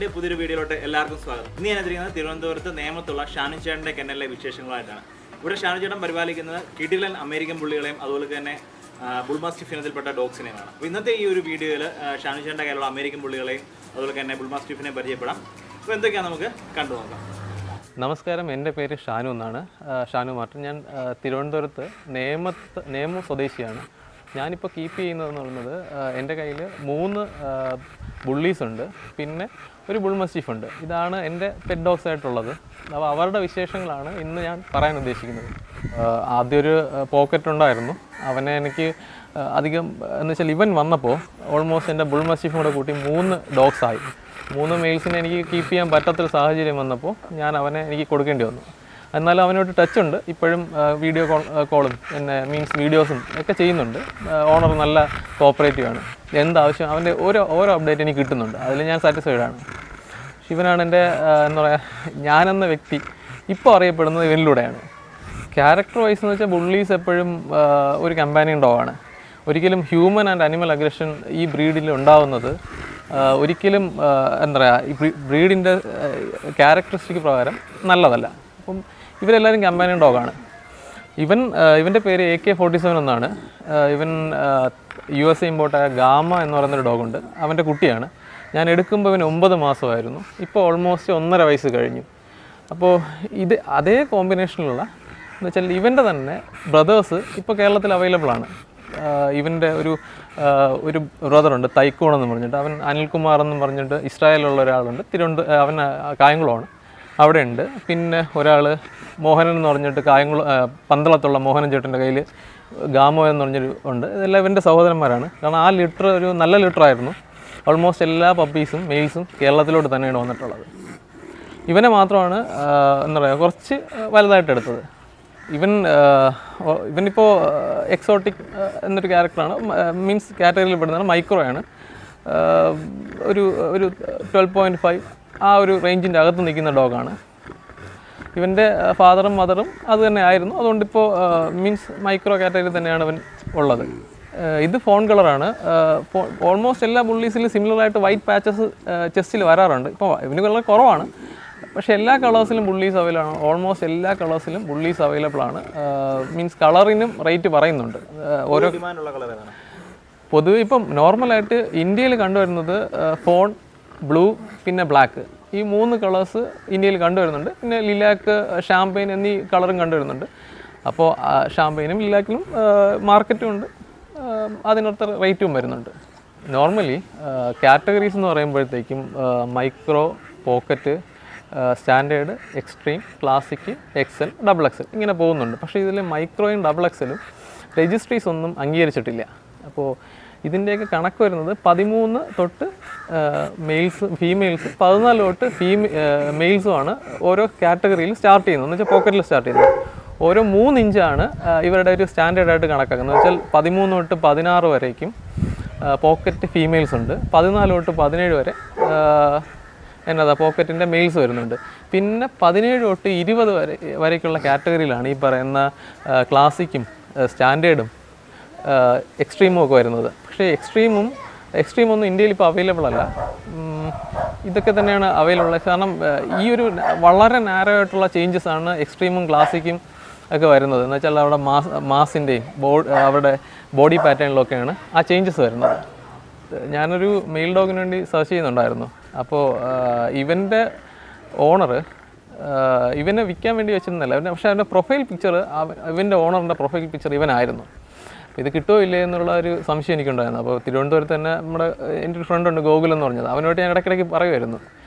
പുതിയൊരു വീഡിയോയിലോട്ട് എല്ലാവർക്കും സ്വാഗതം. ഇന്ന് ഞാൻ എത്തിയിരിക്കുന്നത് തിരുവനന്തപുരത്ത് നേമത്തുള്ള ഷാനു ചേട്ടൻ്റെ കെന്നലിലെ വിശേഷങ്ങളായിട്ടാണ്. ഇവിടെ ഷാനു ചേട്ടൻ പരിപാലിക്കുന്നത് കിടിലൻ അമേരിക്കൻ പുള്ളികളെയും അതുപോലെ തന്നെ ബുൾമാസ്റ്റിഫ് ഇനത്തിൽപ്പെട്ട ഡോഗ്സിനെയുമാണ്. അപ്പോൾ ഇന്നത്തെ ഈ ഒരു വീഡിയോയിൽ ഷാനു ചേട്ടൻ്റെ കയ്യിലുള്ള അമേരിക്കൻ പുള്ളികളെയും അതുപോലെ തന്നെ ബുൾമാസ്റ്റിഫിനെയും പരിചയപ്പെടാം. അപ്പോൾ എന്തൊക്കെയാണ് നമുക്ക് കണ്ടു നോക്കാം. നമസ്കാരം, എൻ്റെ പേര് ഷാനു എന്നാണ്. ഷാനു മാർട്ടിൻ. ഞാൻ തിരുവനന്തപുരത്ത് നേമം സ്വദേശിയാണ്. ഞാനിപ്പോൾ കീപ്പ് ചെയ്യുന്നതെന്ന് പറയുന്നത് എൻ്റെ കയ്യിൽ 3 ബുള്ളീസ് ഉണ്ട്, പിന്നെ ഒരു ബുൾ മസ്റ്റിഫ് ഉണ്ട്. ഇതാണ് എൻ്റെ പെറ്റ് ഡോഗ്സ് ആയിട്ടുള്ളത്. അപ്പോൾ അവരുടെ വിശേഷങ്ങളാണ് ഇന്ന് ഞാൻ പറയാൻ ഉദ്ദേശിക്കുന്നത്. ആദ്യം ഒരു പോക്കറ്റ് ഉണ്ടായിരുന്നു. അവനെ എനിക്ക് അധികം എന്ന് വെച്ചാൽ ഇവൻ വന്നപ്പോൾ ഓൾമോസ്റ്റ് എൻ്റെ ബുൾ മസ്റ്റിഫും കൂടെ കൂട്ടി 3 ഡോഗ്സായി. 3 മെയിൽസിനെ എനിക്ക് കീപ്പ് ചെയ്യാൻ പറ്റാത്തൊരു സാഹചര്യം വന്നപ്പോൾ ഞാൻ അവനെ എനിക്ക് കൊടുക്കേണ്ടി വന്നു. എന്നാലും അവനോട് ടച്ച് ഉണ്ട്. ഇപ്പോഴും വീഡിയോ കോളും പിന്നെ വീഡിയോസും ഒക്കെ ചെയ്യുന്നുണ്ട്. ഓണർ നല്ല കോപ്പറേറ്റീവ് ആണ്. എന്താവശ്യം അവൻ്റെ ഓരോ അപ്ഡേറ്റ് എനിക്ക് കിട്ടുന്നുണ്ട്. അതിൽ ഞാൻ സാറ്റിസ്ഫൈഡ് ആണ്. ഇവനാണ് എൻ്റെ എന്താ പറയുക, ഞാനെന്ന വ്യക്തി ഇപ്പോൾ അറിയപ്പെടുന്നത് ഇവനിലൂടെയാണ്. ക്യാരക്ടർ വൈസ് എന്ന് വെച്ചാൽ ബുള്ളീസ് എപ്പോഴും ഒരു കമ്പാനിയൻ ഡോഗാണ്. ഒരിക്കലും ഹ്യൂമൻ ആൻഡ് അനിമൽ അഗ്രഷൻ ഈ ബ്രീഡിൽ ഉണ്ടാവുന്നത് ഒരിക്കലും എന്താ പറയുക, ഈ ബ്രീഡിൻ്റെ ക്യാരക്ടറിസ്റ്റിക് പ്രകാരം നല്ലതല്ല. അപ്പം ഇവരെല്ലാവരും കമ്പാനിയൻ ഡോഗാണ്. ഇവൻ്റെ പേര് AK-47 എന്നാണ്. ഇവൻ USA ഇമ്പോർട്ടായ ഗാമ എന്ന് പറയുന്നൊരു ഡോഗുണ്ട്. അവൻ്റെ കുട്ടിയാണ്. ഞാൻ എടുക്കുമ്പോൾ ഇവൻ 9 മാസമായിരുന്നു. ഇപ്പോൾ ഓൾമോസ്റ്റ് 1.5 വയസ്സ് കഴിഞ്ഞു. അപ്പോൾ ഇത് അതേ കോമ്പിനേഷനിലുള്ള എന്ന് വെച്ചാൽ ഇവൻ്റെ തന്നെ ബ്രദേഴ്സ് ഇപ്പോൾ കേരളത്തിൽ അവൈലബിൾ ആണ്. ഇവൻ്റെ ഒരു ബ്രദറുണ്ട്, തൈക്കോൺ എന്ന് പറഞ്ഞിട്ട്. അവൻ അനിൽകുമാർ എന്ന് പറഞ്ഞിട്ട് ഇസ്രായേലിലുള്ള ഒരാളുണ്ട്. അവൻ കായംകുളമാണ്, അവിടെ ഉണ്ട്. പിന്നെ ഒരാൾ മോഹനൻ എന്ന് പറഞ്ഞിട്ട് പന്തളത്തുള്ള മോഹനൻ ചേട്ടൻ്റെ കയ്യിൽ ഗാമോ എന്ന് പറഞ്ഞൊരു ഉണ്ട്. ഇതെല്ലാം ഇവൻ്റെ സഹോദരന്മാരാണ്. കാരണം ആ ലിറ്റർ ഒരു നല്ല ലിറ്ററായിരുന്നു. ഓൾമോസ്റ്റ് എല്ലാ പപ്പീസും മെയിൽസും കേരളത്തിലോട്ട് തന്നെയാണ് വന്നിട്ടുള്ളത്. ഇവനെ മാത്രമാണ് എന്താ പറയുക കുറച്ച് വലുതായിട്ട് എടുത്തത്. ഇവനിപ്പോൾ എക്സോട്ടിക് എന്നൊരു ക്യാരക്ടറാണ്. മീൻസ് കാറ്റഗറിയിൽ പെടുന്നതാണ്. മൈക്രോ ആണ്. ഒരു 12.5 ആ ഒരു റേഞ്ചിൻ്റെ അകത്ത് നിൽക്കുന്ന ഡോഗാണ്. ഇവൻ്റെ ഫാദറും മദറും അത് തന്നെ ആയിരുന്നു. അതുകൊണ്ടിപ്പോൾ മീൻസ് മൈക്രോ കാറ്റഗറി തന്നെയാണ് ഇവൻ ഉള്ളത്. ഇത് ഫോൺ കളറാണ്. ഓൾമോസ്റ്റ് എല്ലാ ബുള്ളീസിലും സിമിലറായിട്ട് വൈറ്റ് പാച്ചസ് ചെസ്റ്റിൽ വരാറുണ്ട്. ഇപ്പോൾ ഇവന് വളരെ കുറവാണ്. പക്ഷേ എല്ലാ കളേഴ്സിലും ബുള്ളീസ് അവൈലബിൾ ആണ്. ഓൾമോസ്റ്റ് എല്ലാ കളേഴ്സിലും ബുള്ളീസ് അവൈലബിൾ ആണ്. മീൻസ് കളറിനും റേറ്റ് പറയുന്നുണ്ട്. ഓരോ പൊതുവെ ഇപ്പം നോർമലായിട്ട് ഇന്ത്യയിൽ കണ്ടുവരുന്നത് ഫോൺ, ബ്ലൂ, പിന്നെ ബ്ലാക്ക്, ഈ 3 കളേഴ്സ് ഇന്ത്യയിൽ കണ്ടുവരുന്നുണ്ട്. പിന്നെ ലിലാക്ക്, ഷാമ്പെയിൻ എന്നീ കളറും കണ്ടുവരുന്നുണ്ട്. അപ്പോൾ ഷാമ്പെയിനും ലിലാക്കിനും മാർക്കറ്റും ഉണ്ട്. അതിനടുത്ത റേറ്റും വരുന്നുണ്ട്. നോർമലി കാറ്റഗറീസ് എന്ന് പറയുമ്പോഴത്തേക്കും micro, pocket, standard, extreme, classic, XL, XXL ഇങ്ങനെ പോകുന്നുണ്ട്. പക്ഷേ ഇതിൽ മൈക്രോയും XXLും രജിസ്ട്രീസ് ഒന്നും അംഗീകരിച്ചിട്ടില്ല. അപ്പോൾ ഇതിൻ്റെയൊക്കെ കണക്ക് വരുന്നത് 13 തൊട്ട് ഫീമെയിൽസ് 14 തൊട്ട് മെയിൽസുമാണ് ഓരോ കാറ്റഗറിയിൽ സ്റ്റാർട്ട് ചെയ്യുന്നത്. എന്ന് വെച്ചാൽ പോക്കറ്റിൽ സ്റ്റാർട്ട് ചെയ്യുന്നത്. ഓരോ 3 ഇഞ്ചാണ് ഇവരുടെ ഒരു സ്റ്റാൻഡേർഡായിട്ട് കണക്കാക്കുന്നത്. എന്ന് വെച്ചാൽ 13 തൊട്ട് 16 വരേക്കും പോക്കറ്റ് ഫീമെയിൽസ് ഉണ്ട്. 14 തൊട്ട് 17 വരെ പോക്കറ്റിൻ്റെ മെയിൽസ് വരുന്നുണ്ട്. പിന്നെ 17 തൊട്ട് 20 വരേക്കുള്ള കാറ്റഗറിയിലാണ് ഈ പറയുന്ന ക്ലാസിക്കും സ്റ്റാൻഡേർഡും എക്സ്ട്രീമും ഒക്കെ വരുന്നത്. പക്ഷേ എക്സ്ട്രീമൊന്നും ഇന്ത്യയിൽ ഇപ്പോൾ അവൈലബിൾ അല്ല. ഇതൊക്കെ തന്നെയാണ് അവൈലബിൾ. കാരണം ഈ ഒരു വളരെ നാരോ ആയിട്ടുള്ള ചേഞ്ചസ് ആണ് എക്സ്ട്രീമും ക്ലാസിക്കും ഒക്കെ വരുന്നത്. എന്ന് വെച്ചാൽ അവിടെ മാസിൻ്റെയും അവരുടെ ബോഡി പാറ്റേണിലൊക്കെയാണ് ആ ചേഞ്ചസ് വരുന്നത്. ഞാനൊരു മെയിൽ ഡോഗിന് വേണ്ടി സെർച്ച് ചെയ്യുന്നുണ്ടായിരുന്നു. അപ്പോൾ ഇവൻ്റെ ഓണർ ഇവനെ വിൽക്കാൻ വേണ്ടി വെച്ചിരുന്നില്ല. പക്ഷേ അവൻ്റെ പ്രൊഫൈൽ പിക്ചർ, ഇവൻ്റെ ഓണറിൻ്റെ പ്രൊഫൈൽ പിക്ചർ ഇവനായിരുന്നു. ഇത് കിട്ടുമോ ഇല്ലേ എന്നുള്ള ഒരു സംശയം എനിക്കുണ്ടായിരുന്നു. അപ്പോൾ തിരുവനന്തപുരത്ത് തന്നെ എൻ്റെ ഒരു ഫ്രണ്ട് ഉണ്ട്, ഗോകുൽ എന്ന് പറഞ്ഞത്. അവനോട്ട് ഞാൻ ഇടയ്ക്കിടയ്ക്ക് പറയുമായിരുന്നു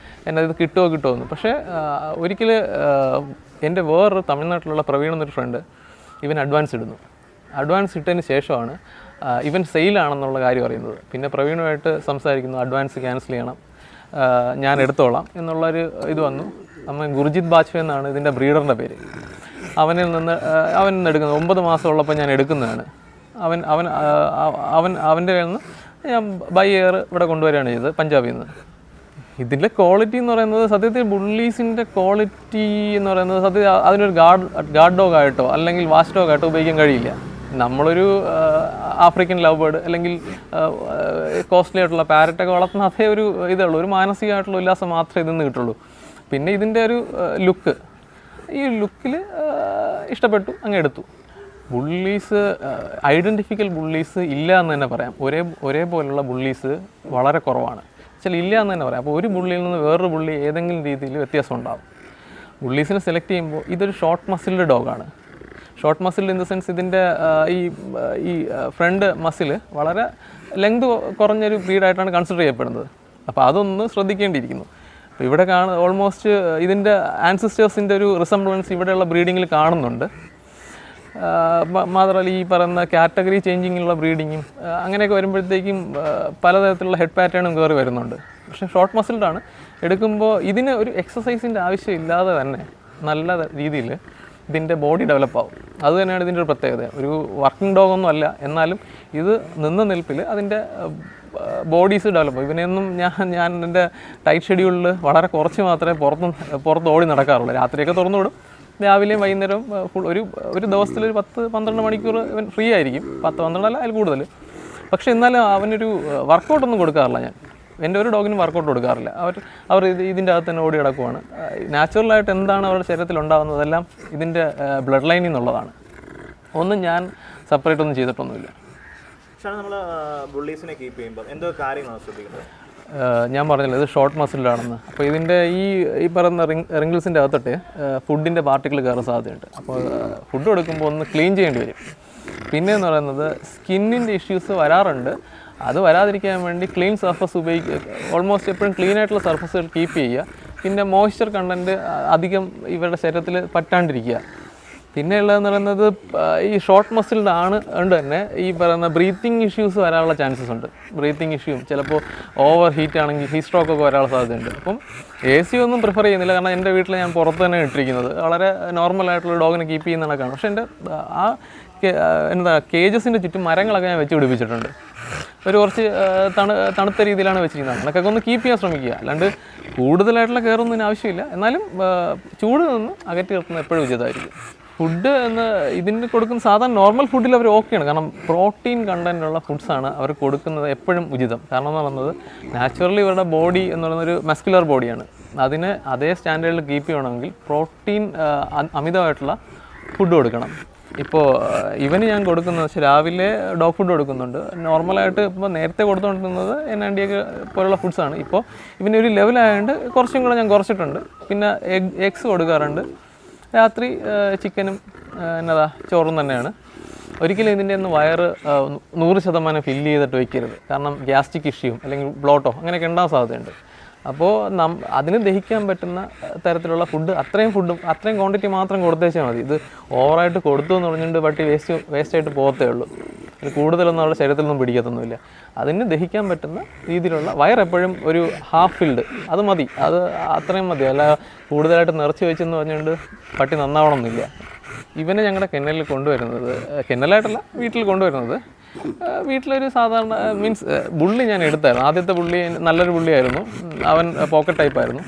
എന്നത് കിട്ടുമോ എന്ന്. പക്ഷേ ഒരിക്കൽ എൻ്റെ വേറൊരു തമിഴ്നാട്ടിലുള്ള പ്രവീൺ എന്നൊരു ഫ്രണ്ട് ഇവൻ അഡ്വാൻസ് ഇടുന്നു. അഡ്വാൻസ് ഇട്ടതിന് ശേഷമാണ് ഇവൻ സെയിലാണെന്നുള്ള കാര്യം അറിയുന്നത്. പിന്നെ പ്രവീണുമായിട്ട് സംസാരിക്കുന്നു, അഡ്വാൻസ് ക്യാൻസൽ ചെയ്യണം, ഞാൻ എടുത്തോളാം എന്നുള്ളൊരു ഇത് വന്നു. ഗുർജിത് ബാജ്പേയി എന്നാണ് ഇതിൻ്റെ ബ്രീഡറിൻ്റെ പേര്. അവനിൽ നിന്ന് എടുക്കുന്നത് 9 മാസമുള്ളപ്പോൾ ഞാൻ എടുക്കുന്നതാണ്. അവൻ്റെ കയ്യിൽ നിന്ന് ഞാൻ ബൈ എയർ ഇവിടെ കൊണ്ടുവരികയാണ് ചെയ്തത്, പഞ്ചാബിൽ നിന്ന്. ഇതിൻ്റെ ക്വാളിറ്റി എന്ന് പറയുന്നത് സത്യത്തിൽ ബുള്ളീസിൻ്റെ ക്വാളിറ്റി എന്ന് പറയുന്നത് സത്യത്തിൽ അതിനൊരു ഗാർഡ് ഡോഗ് ആയിട്ടോ അല്ലെങ്കിൽ വാച്ച് ഡോഗ് ആയിട്ടോ ഉപയോഗിക്കാൻ കഴിയില്ല. നമ്മളൊരു ആഫ്രിക്കൻ ലവ് ബേർഡ് അല്ലെങ്കിൽ കോസ്റ്റ്ലി ആയിട്ടുള്ള പാരറ്റൊക്കെ വളർത്തുന്ന അതേ ഒരു ഇതേ ഉള്ളൂ, ഒരു മാനസികമായിട്ടുള്ള ഉല്ലാസം മാത്രമേ ഇതിൽ നിന്ന് കിട്ടുള്ളൂ. പിന്നെ ഇതിൻ്റെ ഒരു ലുക്ക്, ഈ ലുക്കിൽ ഇഷ്ടപ്പെട്ടു, അങ്ങ് എടുത്തു. ബുള്ളീസ്, ഐഡൻറ്റിഫിക്കൽ ബുള്ളീസ് ഇല്ല എന്ന് തന്നെ പറയാം. ഒരേപോലുള്ള ബുള്ളീസ് വളരെ കുറവാണ്, ചില ഇല്ല എന്ന് തന്നെ പറയാം. അപ്പോൾ ഒരു ബുള്ളിയിൽ നിന്ന് വേറൊരു ബുള്ളി ഏതെങ്കിലും രീതിയിൽ വ്യത്യാസം ഉണ്ടാകും. ബുള്ളീസിനെ സെലക്ട് ചെയ്യുമ്പോൾ ഇതൊരു ഷോർട്ട് മസിൽഡ് ഡോഗാണ്. Short muscle in the sense ഇതിൻ്റെ ഈ ഫ്രണ്ട് മസിൽ വളരെ ലെങ്ത് കുറഞ്ഞൊരു ബ്രീഡായിട്ടാണ് കൺസിഡർ ചെയ്യപ്പെടുന്നത്. അപ്പോൾ അതൊന്ന് ശ്രദ്ധിക്കേണ്ടിയിരിക്കുന്നു. അപ്പോൾ ഇവിടെ ഓൾമോസ്റ്റ് ഇതിൻ്റെ ആൻസിസ്റ്റേഴ്സിൻ്റെ ഒരു റിസംബ്ലൻസ് ഇവിടെയുള്ള ബ്രീഡിങ്ങിൽ കാണുന്നുണ്ട്. മാത്രമല്ല ഈ പറയുന്ന കാറ്റഗറി ചേഞ്ചിങ്ങുള്ള ബ്രീഡിങ്ങും അങ്ങനെയൊക്കെ വരുമ്പോഴത്തേക്കും പലതരത്തിലുള്ള ഹെഡ് പാറ്റേണും കയറി വരുന്നുണ്ട്. പക്ഷേ ഷോർട്ട് മസിൽഡാണ്. എടുക്കുമ്പോൾ ഇതിന് ഒരു എക്സസൈസിൻ്റെ ആവശ്യമില്ലാതെ തന്നെ നല്ല രീതിയിൽ ഇതിൻ്റെ ബോഡി ഡെവലപ്പ് ആവും. അത് തന്നെയാണ് ഇതിൻ്റെ ഒരു പ്രത്യേകത. ഒരു വർക്കിംഗ് ഡോഗൊന്നും അല്ല, എന്നാലും ഇത് നിന്ന നിൽപ്പിൽ അതിൻ്റെ ബോഡീസ് ഡെവലപ്പ് ആവും. ഇവനെയൊന്നും ഞാൻ എൻ്റെ ടൈറ്റ് ഷെഡ്യൂളിൽ വളരെ കുറച്ച് മാത്രമേ പുറത്ത് ഓടി നടക്കാറുള്ളൂ. രാത്രിയൊക്കെ തുറന്നു വിടും, രാവിലെയും വൈകുന്നേരവും ഒരു ദിവസത്തിൽ ഒരു 10-12 മണിക്കൂർ ഇവൻ ഫ്രീ ആയിരിക്കും. 10-12 അല്ല, അതിൽ കൂടുതൽ. പക്ഷേ എന്നാലും അവനൊരു വർക്കൗട്ടൊന്നും കൊടുക്കാറില്ല. ഞാൻ എൻ്റെ ഒരു ഡോഗിനും വർക്കൗട്ട് കൊടുക്കാറില്ല. അവർ ഇതിൻ്റെ അകത്ത് തന്നെ ഓടി കിടക്കുവാണ്. നാച്ചുറലായിട്ട് എന്താണ് അവരുടെ ശരീരത്തിൽ ഉണ്ടാകുന്നതെല്ലാം ഇതിൻ്റെ ബ്ലഡ് ലൈനിൽ നിന്നുള്ളതാണ്. ഒന്നും ഞാൻ സെപ്പറേറ്റ് ഒന്നും ചെയ്തിട്ടൊന്നുമില്ല. പക്ഷേ നമ്മൾ ബുള്ളീസിനെ കീപ്പ് ചെയ്യുമ്പോൾ എന്തോ കാര്യങ്ങളാണ് ശ്രദ്ധിക്കുന്നത്? ഞാൻ പറഞ്ഞില്ല ഇത് ഷോർട്ട് മസിൽഡാണെന്ന്. അപ്പോൾ ഇതിൻ്റെ ഈ പറയുന്ന റിങ്കിൾസിൻ്റെ അകത്തോട്ട് ഫുഡിൻ്റെ പാർട്ടിക്കിൾ കയറാൻ സാധ്യതയുണ്ട്. അപ്പോൾ ഫുഡ് കൊടുക്കുമ്പോൾ ഒന്ന് ക്ലീൻ ചെയ്യേണ്ടി വരും. പിന്നെ എന്ന് പറയുന്നത് സ്കിന്നിൻ്റെ ഇഷ്യൂസ് വരാറുണ്ട്. അത് വരാതിരിക്കാൻ വേണ്ടി ക്ലീൻ സർഫസ് ഉപയോഗിക്കുക. ഓൾമോസ്റ്റ് എപ്പോഴും ക്ലീൻ ആയിട്ടുള്ള സർഫസുകൾ കീപ്പ് ചെയ്യുക. പിന്നെ മോയ്സ്ചർ കണ്ടൻറ്റ് അധികം ഇവരുടെ ശരീരത്തിൽ പറ്റാണ്ടിരിക്കുക. പിന്നെ ഉള്ളതെന്ന് പറയുന്നത് ഈ ഷോർട്ട് മസിൽഡ് ഉണ്ട് തന്നെ ഈ പറയുന്ന ബ്രീത്തിങ് ഇഷ്യൂസ് വരാനുള്ള ചാൻസസ് ഉണ്ട്. ബ്രീത്തിങ് ഇഷ്യൂ ചിലപ്പോൾ ഓവർ ഹീറ്റ് ആണെങ്കിൽ ഹീറ്റ് സ്ട്രോക്ക് ഒക്കെ വരാനുള്ള സാധ്യതയുണ്ട്. അപ്പം AC ഒന്നും പ്രിഫർ ചെയ്യുന്നില്ല, കാരണം എൻ്റെ വീട്ടിൽ ഞാൻ പുറത്ത് തന്നെ ഇട്ടിരിക്കുന്നത്. വളരെ നോർമലായിട്ടുള്ള ഡോഗിനെ കീപ്പ് ചെയ്യുന്ന കണക്കാണ്. പക്ഷേ എൻ്റെ കേജസിൻ്റെ ചുറ്റും മരങ്ങളൊക്കെ ഞാൻ വെച്ച് പിടിപ്പിച്ചിട്ടുണ്ട്. ഒരു കുറച്ച് തണുത്ത രീതിയിലാണ് വെച്ചിരിക്കുന്നത്. അങ്ങനെയൊക്കെ ഒന്ന് കീപ്പ് ചെയ്യാൻ ശ്രമിക്കുക. അല്ലാണ്ട് കൂടുതലായിട്ടുള്ള കെയറൊന്നും ആവശ്യമില്ല. എന്നാലും ചൂട് നിന്ന് അകറ്റി നിർത്തുന്നത് എപ്പോഴും ഉചിതമായിരിക്കും. ഫുഡ് ഇതിന് കൊടുക്കുന്ന സാധാരണ നോർമൽ ഫുഡിൽ അവർ ഓക്കെയാണ്. കാരണം പ്രോട്ടീൻ കണ്ടൻറ്റുള്ള ഫുഡ്സാണ് അവർ കൊടുക്കുന്നത് എപ്പോഴും ഉചിതം. കാരണം എന്ന് പറയുന്നത് നാച്ചുറലി ഇവരുടെ ബോഡി എന്ന് പറയുന്നൊരു മസ്കുലർ ബോഡിയാണ്. അതിന് അതേ സ്റ്റാൻഡേർഡിൽ കീപ്പ് ചെയ്യണമെങ്കിൽ പ്രോട്ടീൻ അമിതമായിട്ടുള്ള ഫുഡ് കൊടുക്കണം. ഇപ്പോൾ ഇവന് ഞാൻ കൊടുക്കുന്നത് വെച്ചാൽ രാവിലെ ഡോഗ് ഫുഡ് കൊടുക്കുന്നുണ്ട്. നോർമലായിട്ട് ഇപ്പോൾ നേരത്തെ കൊടുത്തുകൊണ്ടിരുന്നത് NNDയൊക്കെ പോലുള്ള ഫുഡ്സാണ്. ഇപ്പോൾ ഇവനൊരു ലെവലായതുകൊണ്ട് കുറച്ചും കൂടെ ഞാൻ കുറച്ചിട്ടുണ്ട്. പിന്നെ എഗ്സ് കൊടുക്കാറുണ്ട്. രാത്രി ചിക്കനും ചോറും തന്നെയാണ്. ഒരിക്കലും ഇതിൻ്റെ ഒന്ന് വയറ് 100% ഫില്ല് ചെയ്തിട്ട് വയ്ക്കരുത്. കാരണം ഗ്യാസ്ട്രിക് ഇഷ്യൂ അല്ലെങ്കിൽ ബ്ലോട്ടോ അങ്ങനെയൊക്കെ ഉണ്ടാകാൻ സാധ്യതയുണ്ട്. അപ്പോൾ അതിന് ദഹിക്കാൻ പറ്റുന്ന തരത്തിലുള്ള അത്രയും ക്വാണ്ടിറ്റി മാത്രം കൊടുത്തേച്ചാൽ മതി. ഇത് ഓവറായിട്ട് കൊടുത്തു എന്ന് പറഞ്ഞിട്ട് പട്ടി വേസ്റ്റായിട്ട് പോകത്തേ ഉള്ളൂ. ഇത് കൂടുതലൊന്നും അവരുടെ ശരീരത്തിൽ നിന്നും പിടിക്കത്തൊന്നുമില്ല. അതിന് ദഹിക്കാൻ പറ്റുന്ന രീതിയിലുള്ള വയറെപ്പോഴും ഒരു ഹാഫ് ഫിൽഡ് അത് മതി. അത് അത്രയും മതി. അല്ല കൂടുതലായിട്ട് നിറച്ച് വെച്ചെന്ന് പറഞ്ഞുകൊണ്ട് പട്ടി നന്നാവണമെന്നില്ല. ഇവനെ ഞങ്ങളുടെ കെന്നലിൽ കൊണ്ടുവരുന്നത്, കെന്നലായിട്ടല്ല വീട്ടിൽ കൊണ്ടുവരുന്നത്, വീട്ടിലൊരു സാധാരണ ബുള്ളി ഞാൻ എടുത്തായിരുന്നു. ആദ്യത്തെ ബുള്ളി നല്ലൊരു ബുള്ളിയായിരുന്നു. അവൻ പോക്കറ്റ് ടൈപ്പായിരുന്നു.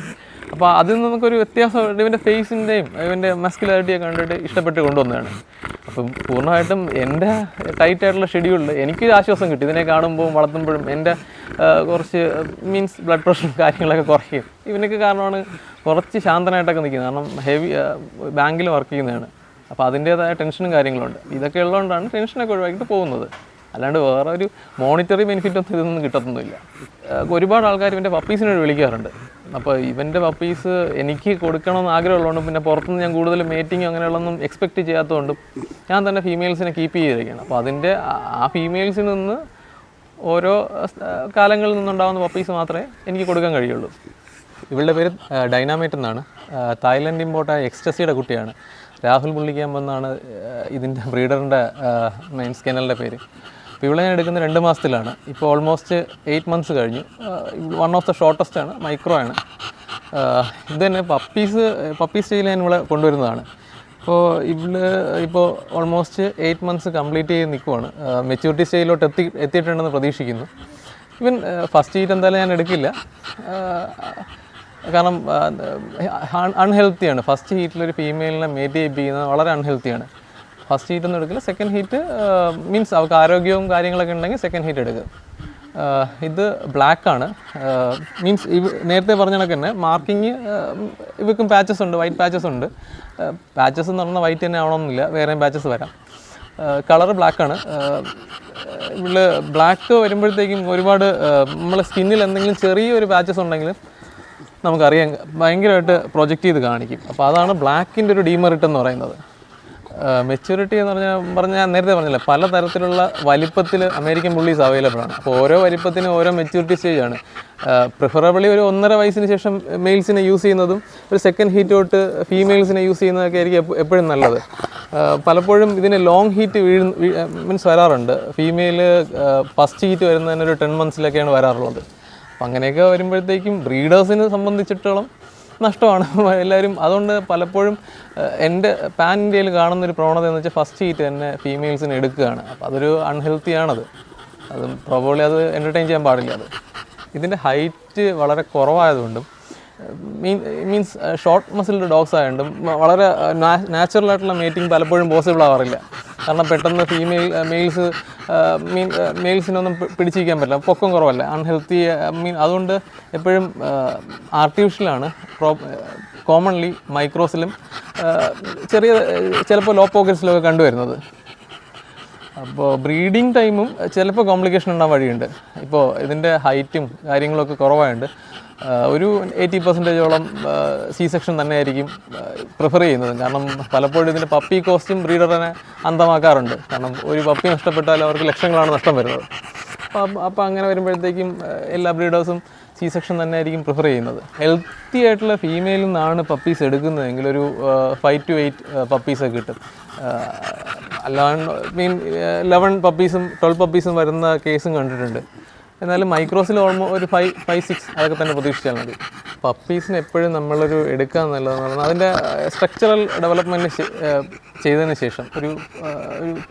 അപ്പോൾ അതിൽ നിന്ന് നമുക്കൊരു വ്യത്യാസം ഇവൻ്റെ ഫേസിൻ്റെയും ഇവൻ്റെ മസ്കുലാരിറ്റിയൊക്കെ കണ്ടിട്ട് ഇഷ്ടപ്പെട്ട് കൊണ്ടുവന്നതാണ്. അപ്പം പൂർണ്ണമായിട്ടും എൻ്റെ ടൈറ്റായിട്ടുള്ള ഷെഡ്യൂളിൽ എനിക്കൊരു ആശ്വാസം കിട്ടി. ഇതിനെ കാണുമ്പോഴും വളർത്തുമ്പോഴും എൻ്റെ കുറച്ച് ബ്ലഡ് പ്രഷറും കാര്യങ്ങളൊക്കെ കുറയ്ക്കും. ഇവനൊക്കെ കാരണമാണ് കുറച്ച് ശാന്തനായിട്ടൊക്കെ നിൽക്കുന്നത്. കാരണം ബാങ്കിൽ വർക്ക് ചെയ്യുന്നതാണ്. അപ്പോൾ അതിൻ്റേതായ ടെൻഷനും കാര്യങ്ങളുണ്ട്. ഇതൊക്കെ ഉള്ളതുകൊണ്ടാണ് ടെൻഷനൊക്കെ ഒഴിവാക്കിയിട്ട് പോകുന്നത്. അല്ലാണ്ട് വേറെ ഒരു മോണിറ്ററി ബെനിഫിറ്റൊന്നും ഇതൊന്നും കിട്ടത്തൊന്നുമില്ല. ഒരുപാട് ആൾക്കാർ ഇവൻ്റെ പപ്പീസിനോട് വിളിക്കാറുണ്ട്. അപ്പോൾ ഇവൻ്റെ പപ്പീസ് എനിക്ക് കൊടുക്കണമെന്ന് ആഗ്രഹമുള്ളതുകൊണ്ട് പിന്നെ പുറത്തുനിന്ന് ഞാൻ കൂടുതൽ മേറ്റിങ് അങ്ങനെയുള്ളതൊന്നും എക്സ്പെക്റ്റ് ചെയ്യാത്തതുകൊണ്ടും ഞാൻ തന്നെ ഫീമെയിൽസിനെ കീപ്പ് ചെയ്തിരിക്കുകയാണ്. അപ്പോൾ അതിൻ്റെ ആ ഫീമെയിൽസിൽ നിന്ന് ഓരോ കാലങ്ങളിൽ നിന്നുണ്ടാകുന്ന പപ്പീസ് മാത്രമേ എനിക്ക് കൊടുക്കാൻ കഴിയുള്ളൂ. ഇവളുടെ പേര് ഡൈനാമൈറ്റ് എന്നാണ്. തായ്ലൻഡ് ഇമ്പോർട്ടായ എക്സ്റ്റസിയുടെ കുട്ടിയാണ്. രാഹുൽ പുള്ളിക്കാമ്പ് എന്നാണ് ഇതിൻ്റെ ബ്രീഡറിൻ്റെ മെയിൻ സ്കെനലിൻ്റെ പേര്. അപ്പോൾ ഇവിടെ ഞാൻ എടുക്കുന്നത് 2 മാസത്തിലാണ്. ഇപ്പോൾ ഓൾമോസ്റ്റ് 8 months കഴിഞ്ഞു. വൺ ഓഫ് ദ ഷോർട്ടസ്റ്റ് ആണ്, മൈക്രോ ആണ്. ഇത് തന്നെ പപ്പി സ്റ്റേജിൽ ഞാൻ ഇവിടെ കൊണ്ടുവരുന്നതാണ്. അപ്പോൾ ഇപ്പോൾ ഓൾമോസ്റ്റ് 8 months കംപ്ലീറ്റ് ചെയ്ത് നിൽക്കുവാണ്. മെച്യൂരിറ്റി സ്റ്റേജിലോട്ട് എത്തിയിട്ടുണ്ടെന്ന് പ്രതീക്ഷിക്കുന്നു. ഇവൻ ഫസ്റ്റ് ഹീറ്റ് എന്തായാലും ഞാൻ എടുക്കില്ല, കാരണം അൺഹെൽത്തിയാണ്. ഫസ്റ്റ് ഹീറ്റിലൊരു ഫീമെയിലിനെ മേറ്റ് ചെയ്യിപ്പിക്കുന്നത് വളരെ അൺഹെൽത്തിയാണ്. ഫസ്റ്റ് ഹീറ്റൊന്നും എടുക്കില്ല. സെക്കൻഡ് ഹീറ്റ് മീൻസ് അവർക്ക് ആരോഗ്യവും കാര്യങ്ങളൊക്കെ ഉണ്ടെങ്കിൽ സെക്കൻഡ് ഹീറ്റ് എടുക്കുക. ഇത് ബ്ലാക്കാണ്. മീൻസ് നേരത്തെ പറഞ്ഞ കണക്ക് തന്നെ മാർക്കിങ് ഇവക്കും പാച്ചസ് ഉണ്ട്, വൈറ്റ് പാച്ചസ് ഉണ്ട്. പാച്ചസ് എന്ന് പറഞ്ഞാൽ വൈറ്റ് തന്നെ ആവണമെന്നില്ല, വേറെയും പാച്ചസ് വരാം. കളറ് ബ്ലാക്കാണ്. ഇവിടെ ബ്ലാക്ക് വരുമ്പോഴത്തേക്കും ഒരുപാട് നമ്മളെ സ്കിന്നിൽ എന്തെങ്കിലും ചെറിയൊരു പാച്ചസ് ഉണ്ടെങ്കിൽ നമുക്കറിയാം, ഭയങ്കരമായിട്ട് പ്രൊജക്റ്റ് ചെയ്ത് കാണിക്കും. അപ്പോൾ അതാണ് ബ്ലാക്കിൻ്റെ ഒരു ഡീമെറിറ്റ് എന്ന് പറയുന്നത്. മെച്യൂരിറ്റി എന്ന് പറഞ്ഞാൽ നേരത്തെ പറഞ്ഞില്ല, പലതരത്തിലുള്ള വലിപ്പത്തിൽ അമേരിക്കൻ ബുള്ളീസ് അവൈലബിൾ ആണ്. അപ്പോൾ ഓരോ വലിപ്പത്തിനും ഓരോ മെച്യൂരിറ്റി സ്റ്റേജാണ്. പ്രിഫറബിളി ഒരു 1.5 വയസ്സിന് ശേഷം മെയിൽസിനെ യൂസ് ചെയ്യുന്നതും ഒരു സെക്കൻഡ് ഹീറ്റ് തൊട്ട് ഫീമെയിൽസിനെ യൂസ് ചെയ്യുന്നതൊക്കെ ആയിരിക്കും എപ്പോഴും നല്ലത്. പലപ്പോഴും ഇതിന് ലോങ് ഹീറ്റ് മീൻസ് വരാറുണ്ട്. ഫീമെയിൽ ഫസ്റ്റ് ഹീറ്റ് വരുന്നതിന് ഒരു 10 മന്ത്സിലൊക്കെയാണ് വരാറുള്ളത്. അപ്പം അങ്ങനെയൊക്കെ വരുമ്പോഴത്തേക്കും ബ്രീഡേഴ്സിനെ സംബന്ധിച്ചിടത്തോളം നഷ്ടമാണ് എല്ലാവരും. അതുകൊണ്ട് പലപ്പോഴും എൻ്റെ പാൻ ഇന്ത്യയിൽ കാണുന്നൊരു പ്രവണത എന്ന് വെച്ചാൽ ഫസ്റ്റ് ഹീറ്റ് തന്നെ ഫീമെയിൽസിന് എടുക്കുകയാണ്. അപ്പോൾ അതൊരു അൺഹെൽത്തി ആണത്. അത് പ്രോബബ്ലി അത് എൻ്റർടൈൻ ചെയ്യാൻ പാടില്ല. അത് ഇതിൻ്റെ ഹൈറ്റ് വളരെ കുറവായതുകൊണ്ടും മീൻസ് ഷോർട്ട് മസിൽഡ് ഡോഗ്സ് ആയതുകൊണ്ടും വളരെ നാച്ചുറലായിട്ടുള്ള മീറ്റിംഗ് പലപ്പോഴും പോസിബിൾ ആവാറില്ല. കാരണം പെട്ടെന്ന് മെയിൽസിനൊന്നും പിടിച്ചിരിക്കാൻ പറ്റില്ല, പൊക്കം കുറവല്ല, അൺഹെൽത്തി അതുകൊണ്ട് എപ്പോഴും ആർട്ടിഫിഷ്യലാണ് കോമൺലി മൈക്രോസിലും ചിലപ്പോൾ ലോ പോക്കറ്റ്സിലൊക്കെ കണ്ടുവരുന്നത്. അപ്പോൾ ബ്രീഡിങ് ടൈമും ചിലപ്പോൾ കോംപ്ലിക്കേഷൻ ഉണ്ടാകാൻ വഴിയുണ്ട്. ഇപ്പോൾ ഇതിൻ്റെ ഹൈറ്റും കാര്യങ്ങളൊക്കെ കുറവായുണ്ട് ഒരു 80%ഓളം സി സെക്ഷൻ തന്നെയായിരിക്കും പ്രിഫർ ചെയ്യുന്നത്. കാരണം പലപ്പോഴും ഇതിൻ്റെ പപ്പി കോസ്റ്റും ബ്രീഡറിനെ അന്തമാക്കാറുണ്ട്. കാരണം ഒരു പപ്പി നഷ്ടപ്പെട്ടാൽ അവർക്ക് ലക്ഷങ്ങളാണ് നഷ്ടം വരുന്നത്. അപ്പോൾ അങ്ങനെ വരുമ്പോഴത്തേക്കും എല്ലാ ബ്രീഡേഴ്സും സി സെക്ഷൻ തന്നെയായിരിക്കും പ്രിഫർ ചെയ്യുന്നത്. ഹെൽത്തി ആയിട്ടുള്ള ഫീമെയിലിൽ നിന്നാണ് പപ്പീസ് എടുക്കുന്നതെങ്കിൽ ഒരു 5 to 8 പപ്പീസൊക്കെ കിട്ടും. അല്ലാണ്ട് 11 പപ്പീസും 12 പപ്പീസും വരുന്ന കേസും കണ്ടിട്ടുണ്ട്. എന്നാലും മൈക്രോസിൽ ഓൾമോസ്റ്റ് ഒരു 5-6 അതൊക്കെ തന്നെ പ്രതീക്ഷിച്ചാൽ മതി. പപ്പീസിന് എപ്പോഴും നമ്മളൊരു എടുക്കുക എന്നുള്ളതെന്ന് പറഞ്ഞാൽ അതിൻ്റെ സ്ട്രക്ചറൽ ഡെവലപ്മെൻറ്റ് ചെയ്തതിന് ശേഷം ഒരു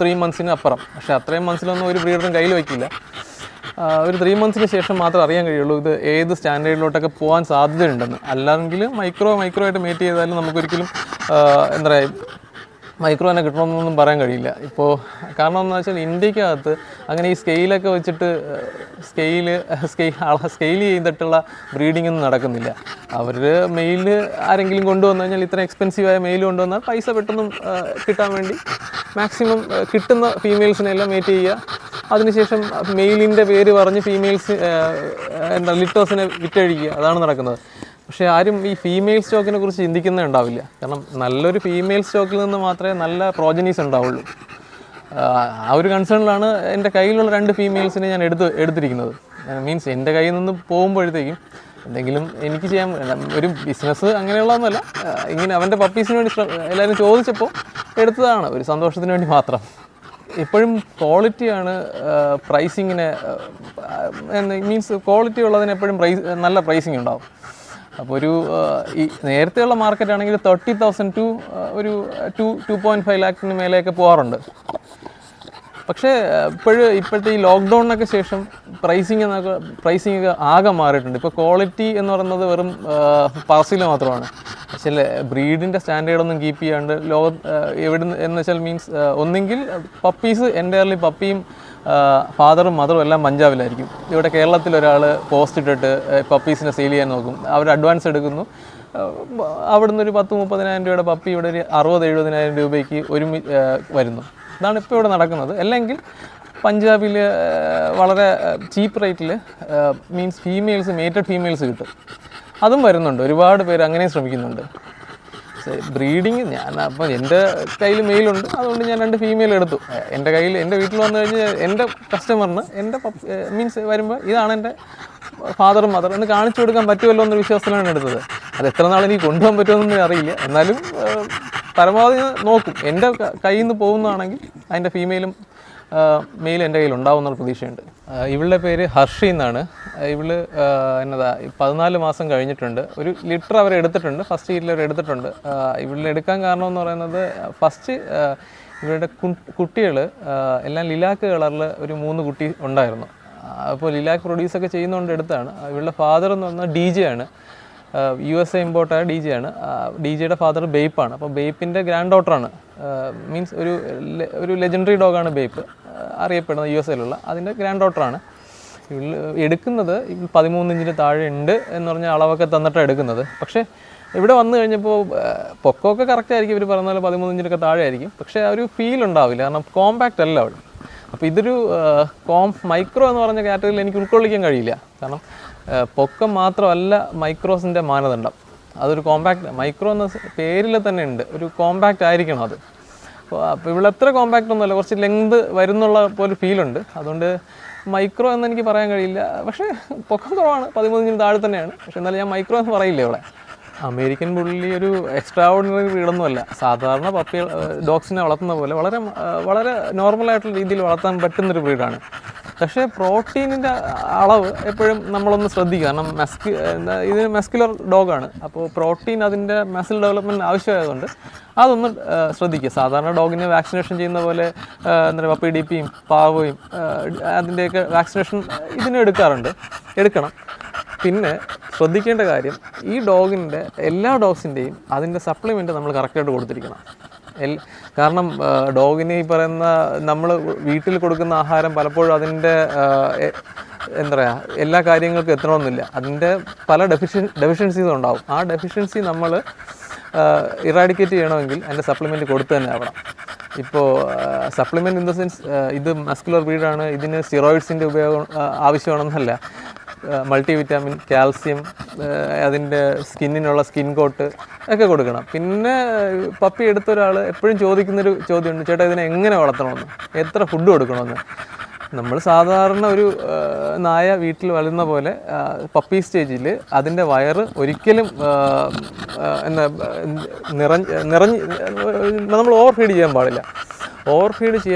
3 മന്ത്സിന് അപ്പുറം, പക്ഷേ അത്രയും മന്ത്സിലൊന്നും ഒരു ബ്രീഡറും കയ്യിൽ വയ്ക്കില്ല. ഒരു 3 മന്ത്സിന് ശേഷം മാത്രമേ അറിയാൻ കഴിയുള്ളൂ ഇത് ഏത് സ്റ്റാൻഡേർഡിലോട്ടൊക്കെ പോകാൻ സാധ്യതയുണ്ടെന്ന്. അല്ലെങ്കിൽ മൈക്രോ ആയിട്ട് മേറ്റ് ചെയ്താലും നമുക്കൊരിക്കലും എന്താ പറയുക മൈക്രോ തന്നെ കിട്ടണമെന്നൊന്നും പറയാൻ കഴിയില്ല. ഇപ്പോൾ കാരണം എന്ന് വെച്ചാൽ ഇന്ത്യക്കകത്ത് അങ്ങനെ ഈ സ്കെയിലൊക്കെ വെച്ചിട്ട് സ്കെയിൽ ചെയ്തിട്ടുള്ള ബ്രീഡിംഗ് ഒന്നും നടക്കുന്നില്ല. അവർ മെയിൽ ആരെങ്കിലും കൊണ്ടുവന്നു കഴിഞ്ഞാൽ ഇത്ര എക്സ്പെൻസീവായ മെയിൽ കൊണ്ടുവന്നാൽ പൈസ പെട്ടെന്ന് കിട്ടാൻ വേണ്ടി മാക്സിമം കിട്ടുന്ന ഫീമെയിൽസിനെല്ലാം മേറ്റ് ചെയ്യുക. അതിനുശേഷം മെയിലിൻ്റെ പേര് പറഞ്ഞ് ലിറ്റേഴ്സിനെ വിറ്റഴിക്കുക. അതാണ് നടക്കുന്നത്. പക്ഷേ ആരും ഈ ഫീമെയിൽ സ്റ്റോക്കിനെ കുറിച്ച് ചിന്തിക്കുന്നേ ഉണ്ടാവില്ല. കാരണം നല്ലൊരു ഫീമെയിൽ സ്റ്റോക്കിൽ നിന്ന് മാത്രമേ നല്ല പ്രോജനീസ് ഉണ്ടാവുള്ളൂ. ആ ഒരു കൺസേണിലാണ് എൻ്റെ കയ്യിലുള്ള 2 ഫീമെയിൽസിനെ ഞാൻ എടുത്തിരിക്കുന്നത്. മീൻസ് എൻ്റെ കയ്യിൽ നിന്ന് പോകുമ്പോഴത്തേക്കും എന്തെങ്കിലും എനിക്ക് ചെയ്യാൻ ഒരു ബിസിനസ് അങ്ങനെയുള്ളതൊന്നുമല്ല, ഇങ്ങനെ അവൻ്റെ പപ്പീസിന് വേണ്ടി എല്ലാവരും ചോദിച്ചപ്പോൾ എടുത്തതാണ്, ഒരു സന്തോഷത്തിന് വേണ്ടി മാത്രം. ഇപ്പോഴും ക്വാളിറ്റിയാണ് പ്രൈസിങ്ങിന് മീൻസ് ക്വാളിറ്റി ഉള്ളതിന് എപ്പോഴും നല്ല പ്രൈസിങ് ഉണ്ടാവും. അപ്പോൾ ഒരു ഈ നേരത്തെയുള്ള മാർക്കറ്റ് ആണെങ്കിൽ 30,000 to ഒരു 2.5 lakhന് മേലെയൊക്കെ പോകാറുണ്ട്. പക്ഷേ ഇപ്പോഴത്തെ ഈ ലോക്ക്ഡൗണിനൊക്കെ ശേഷം പ്രൈസിങ് ആകെ മാറിയിട്ടുണ്ട്. ഇപ്പോൾ ക്വാളിറ്റി എന്ന് പറയുന്നത് വെറും പാർസൽ മാത്രമാണ്. പക്ഷേ ബ്രീഡിൻ്റെ സ്റ്റാൻഡേർഡൊന്നും കീപ്പ് ചെയ്യാണ്ട് എവിടെ എന്ന് വെച്ചാൽ മീൻസ് ഒന്നെങ്കിൽ പപ്പീസ് എൻ്റയർലി പപ്പിയും ഫാദറും മദറും എല്ലാം പഞ്ചാബിലായിരിക്കും. ഇവിടെ കേരളത്തിൽ ഒരാൾ പോസ്റ്റ് ഇട്ടിട്ട് പപ്പീസിനെ സെയിൽ ചെയ്യാൻ നോക്കും. അവർ അഡ്വാൻസ് എടുക്കുന്നു. അവിടുന്ന് ഒരു 10-30,000 രൂപയുടെ പപ്പി ഇവിടെ ഒരു 60-70,000 രൂപയ്ക്ക് വരുന്നു. ഇതാണ് ഇപ്പോൾ ഇവിടെ നടക്കുന്നത്. അല്ലെങ്കിൽ പഞ്ചാബിൽ വളരെ ചീപ്പ് റേറ്റിൽ മീൻസ് മേറ്റഡ് ഫീമെയിൽസ് കിട്ടും. അതും വരുന്നുണ്ട്. ഒരുപാട് പേര് അങ്ങനെയും ശ്രമിക്കുന്നുണ്ട്. ബ്രീഡിങ് അപ്പോൾ എൻ്റെ കയ്യിൽ മെയിലുണ്ട്, അതുകൊണ്ട് ഞാൻ 2 ഫീമെയിൽ എടുത്തു. എൻ്റെ വീട്ടിൽ വന്നു കഴിഞ്ഞാൽ എൻ്റെ കസ്റ്റമറിന് എൻ്റെ മീൻസ് വരുമ്പോൾ ഇതാണ് എൻ്റെ ഫാദറും മദർ എന്ന് കാണിച്ചു കൊടുക്കാൻ പറ്റുമല്ലോ എന്നൊരു വിശ്വാസത്തിലാണ് എടുത്തത്. അത് എത്ര നാൾ എനിക്ക് കൊണ്ടുപോകാൻ പറ്റുമെന്നൊന്നും അറിയില്ല. എന്നാലും പരമാവധി നോക്കും. എൻ്റെ കയ്യിൽ നിന്ന് പോകുന്നതാണെങ്കിൽ അതിൻ്റെ ഫീമെയിലും മെയിൽ എൻ്റെ കയ്യിൽ ഉണ്ടാവുമെന്നുള്ള പ്രതീക്ഷയുണ്ട്. ഇവളുടെ പേര് ഹർഷി എന്നാണ്. ഇവള് 14 മാസം കഴിഞ്ഞിട്ടുണ്ട്. ഒരു ലിറ്റർ അവർ എടുത്തിട്ടുണ്ട്, ഫസ്റ്റ് ഹീറ്റിൽ അവർ എടുത്തിട്ടുണ്ട്. ഇവളിൽ എടുക്കാൻ കാരണം എന്ന് പറയുന്നത് ഫസ്റ്റ് ഇവരുടെ കുട്ടികൾ എല്ലാം ലിലാക്ക് കളറിൽ ഒരു 3 കുട്ടി ഉണ്ടായിരുന്നു. അപ്പോൾ ലിലാക്ക് പ്രൊഡ്യൂസൊക്കെ ചെയ്യുന്നതുകൊണ്ട് എടുത്താണ്. ഇവളുടെ ഫാദർ എന്ന് പറഞ്ഞാൽ DJ ആണ്. USA ഇമ്പോർട്ടായ DJ ആണ്. DJയുടെ ഫാദർ ബേപ്പാണ്. അപ്പോൾ ബേപ്പിൻ്റെ ഗ്രാൻഡ് ഡോട്ടറാണ്. മീൻസ് ഒരു ലെജൻഡറി ഡോഗാണ് ബേപ്പ്, അറിയപ്പെടുന്നത് USA അതിൻ്റെ ഗ്രാൻഡ് ഡോട്ടറാണ്. എടുക്കുന്നത് 13 ഇഞ്ചിന് താഴെ ഉണ്ട് എന്ന് പറഞ്ഞ അളവൊക്കെ തന്നിട്ടാണ് എടുക്കുന്നത്. പക്ഷേ ഇവിടെ വന്നു കഴിഞ്ഞപ്പോൾ പൊക്കമൊക്കെ കറക്റ്റ് ആയിരിക്കും, ഇവർ പറഞ്ഞ പോലെ 13 ഇഞ്ചിനൊക്കെ താഴെ ആയിരിക്കും. പക്ഷേ ആ ഒരു ഫീൽ ഉണ്ടാവില്ല, കാരണം കോമ്പാക്റ്റ് അല്ല അവിടെ. അപ്പോൾ ഇതൊരു മൈക്രോ എന്ന് പറഞ്ഞ കാറ്റഗറിയിൽ എനിക്ക് ഉൾക്കൊള്ളിക്കാൻ കഴിയില്ല. കാരണം പൊക്കം മാത്രമല്ല മൈക്രോസിൻ്റെ മാനദണ്ഡം, അതൊരു കോമ്പാക്റ്റ്. മൈക്രോ എന്ന പേരിൽ തന്നെ ഉണ്ട്, ഒരു കോമ്പാക്റ്റ് ആയിരിക്കണം അത്. അപ്പോൾ ഇവിടെ എത്ര കോമ്പാക്റ്റ് ഒന്നുമല്ല, കുറച്ച് ലെങ്ത് വരുന്നുള്ള പോലെ ഫീലുണ്ട്. അതുകൊണ്ട് മൈക്രോ എന്ന് എനിക്ക് പറയാൻ കഴിയില്ല. പക്ഷേ പൊക്കം കുറവാണ്, 13 ഇഞ്ചിന് താഴെ തന്നെയാണ്. പക്ഷേ എന്നാലും ഞാൻ മൈക്രോ എന്ന് പറയില്ല ഇവിടെ. അമേരിക്കൻ ബുള്ളി ഒരു എക്സ്ട്രാ ഓർഡിനറി ബ്രീഡൊന്നുമല്ല. സാധാരണ ഡോഗ്സിനെ വളർത്തുന്ന പോലെ വളരെ നോർമലായിട്ടുള്ള രീതിയിൽ വളർത്താൻ പറ്റുന്നൊരു ബ്രീഡാണ്. പക്ഷേ പ്രോട്ടീനിൻ്റെ അളവ് എപ്പോഴും നമ്മളൊന്ന് ശ്രദ്ധിക്കുക. കാരണം ഇതിന് മസ്കുലർ ഡോഗാണ്. അപ്പോൾ പ്രോട്ടീൻ അതിൻ്റെ മസിൽ ഡെവലപ്മെൻറ്റ് ആവശ്യമായതുകൊണ്ട് അതൊന്ന് ശ്രദ്ധിക്കുക. സാധാരണ ഡോഗിനെ വാക്സിനേഷൻ ചെയ്യുന്ന പോലെ പപ്പി DPയും പാവയും അതിൻ്റെയൊക്കെ വാക്സിനേഷൻ ഇതിനും എടുക്കണം. പിന്നെ ശ്രദ്ധിക്കേണ്ട കാര്യം, ഈ ഡോഗിൻ്റെ എല്ലാ ഡോഗ്സിൻ്റെയും അതിൻ്റെ സപ്ലിമെൻറ്റ് നമ്മൾ കറക്റ്റായിട്ട് കൊടുത്തിരിക്കണം. കാരണം ഡോഗിന് ഈ പറയുന്ന നമ്മൾ വീട്ടിൽ കൊടുക്കുന്ന ആഹാരം പലപ്പോഴും അതിൻ്റെ എല്ലാ കാര്യങ്ങൾക്കും എത്തണമെന്നില്ല. അതിൻ്റെ പല ഡെഫിഷ്യൻസീസ് ഉണ്ടാവും. ആ ഡെഫിഷ്യൻസി നമ്മൾ ഇറാഡിക്കേറ്റ് ചെയ്യണമെങ്കിൽ അതിൻ്റെ സപ്ലിമെൻറ്റ് കൊടുത്തു തന്നെ ആവണം. ഇപ്പോൾ സപ്ലിമെൻറ്റ് ഇൻ ദ സെൻസ് ഇത് മസ്കുലർ ബ്രീഡാണ്, ഇതിന് സ്റ്റിറോയിഡ്സിൻ്റെ ഉപയോഗം ആവശ്യമാണെന്നല്ല. മൾട്ടി വിറ്റാമിൻ, കാൽസ്യം, അതിൻ്റെ സ്കിന്നിനുള്ള സ്കിൻ കോട്ട് ഒക്കെ കൊടുക്കണം. പിന്നെ പപ്പി എടുത്ത ഒരാൾ എപ്പോഴും ചോദിക്കുന്നൊരു ചോദ്യമുണ്ട്, ചേട്ടാ ഇതിനെ എങ്ങനെ വളർത്തണമെന്ന്, എത്ര ഫുഡ് കൊടുക്കണമെന്ന്. നമ്മൾ സാധാരണ ഒരു നായ വീട്ടിൽ വളരുന്ന പോലെ പപ്പി സ്റ്റേജിൽ അതിൻ്റെ വയറ് ഒരിക്കലും നമ്മൾ ഓവർ ഫീഡ് ചെയ്യാൻ പാടില്ല. ഓവർ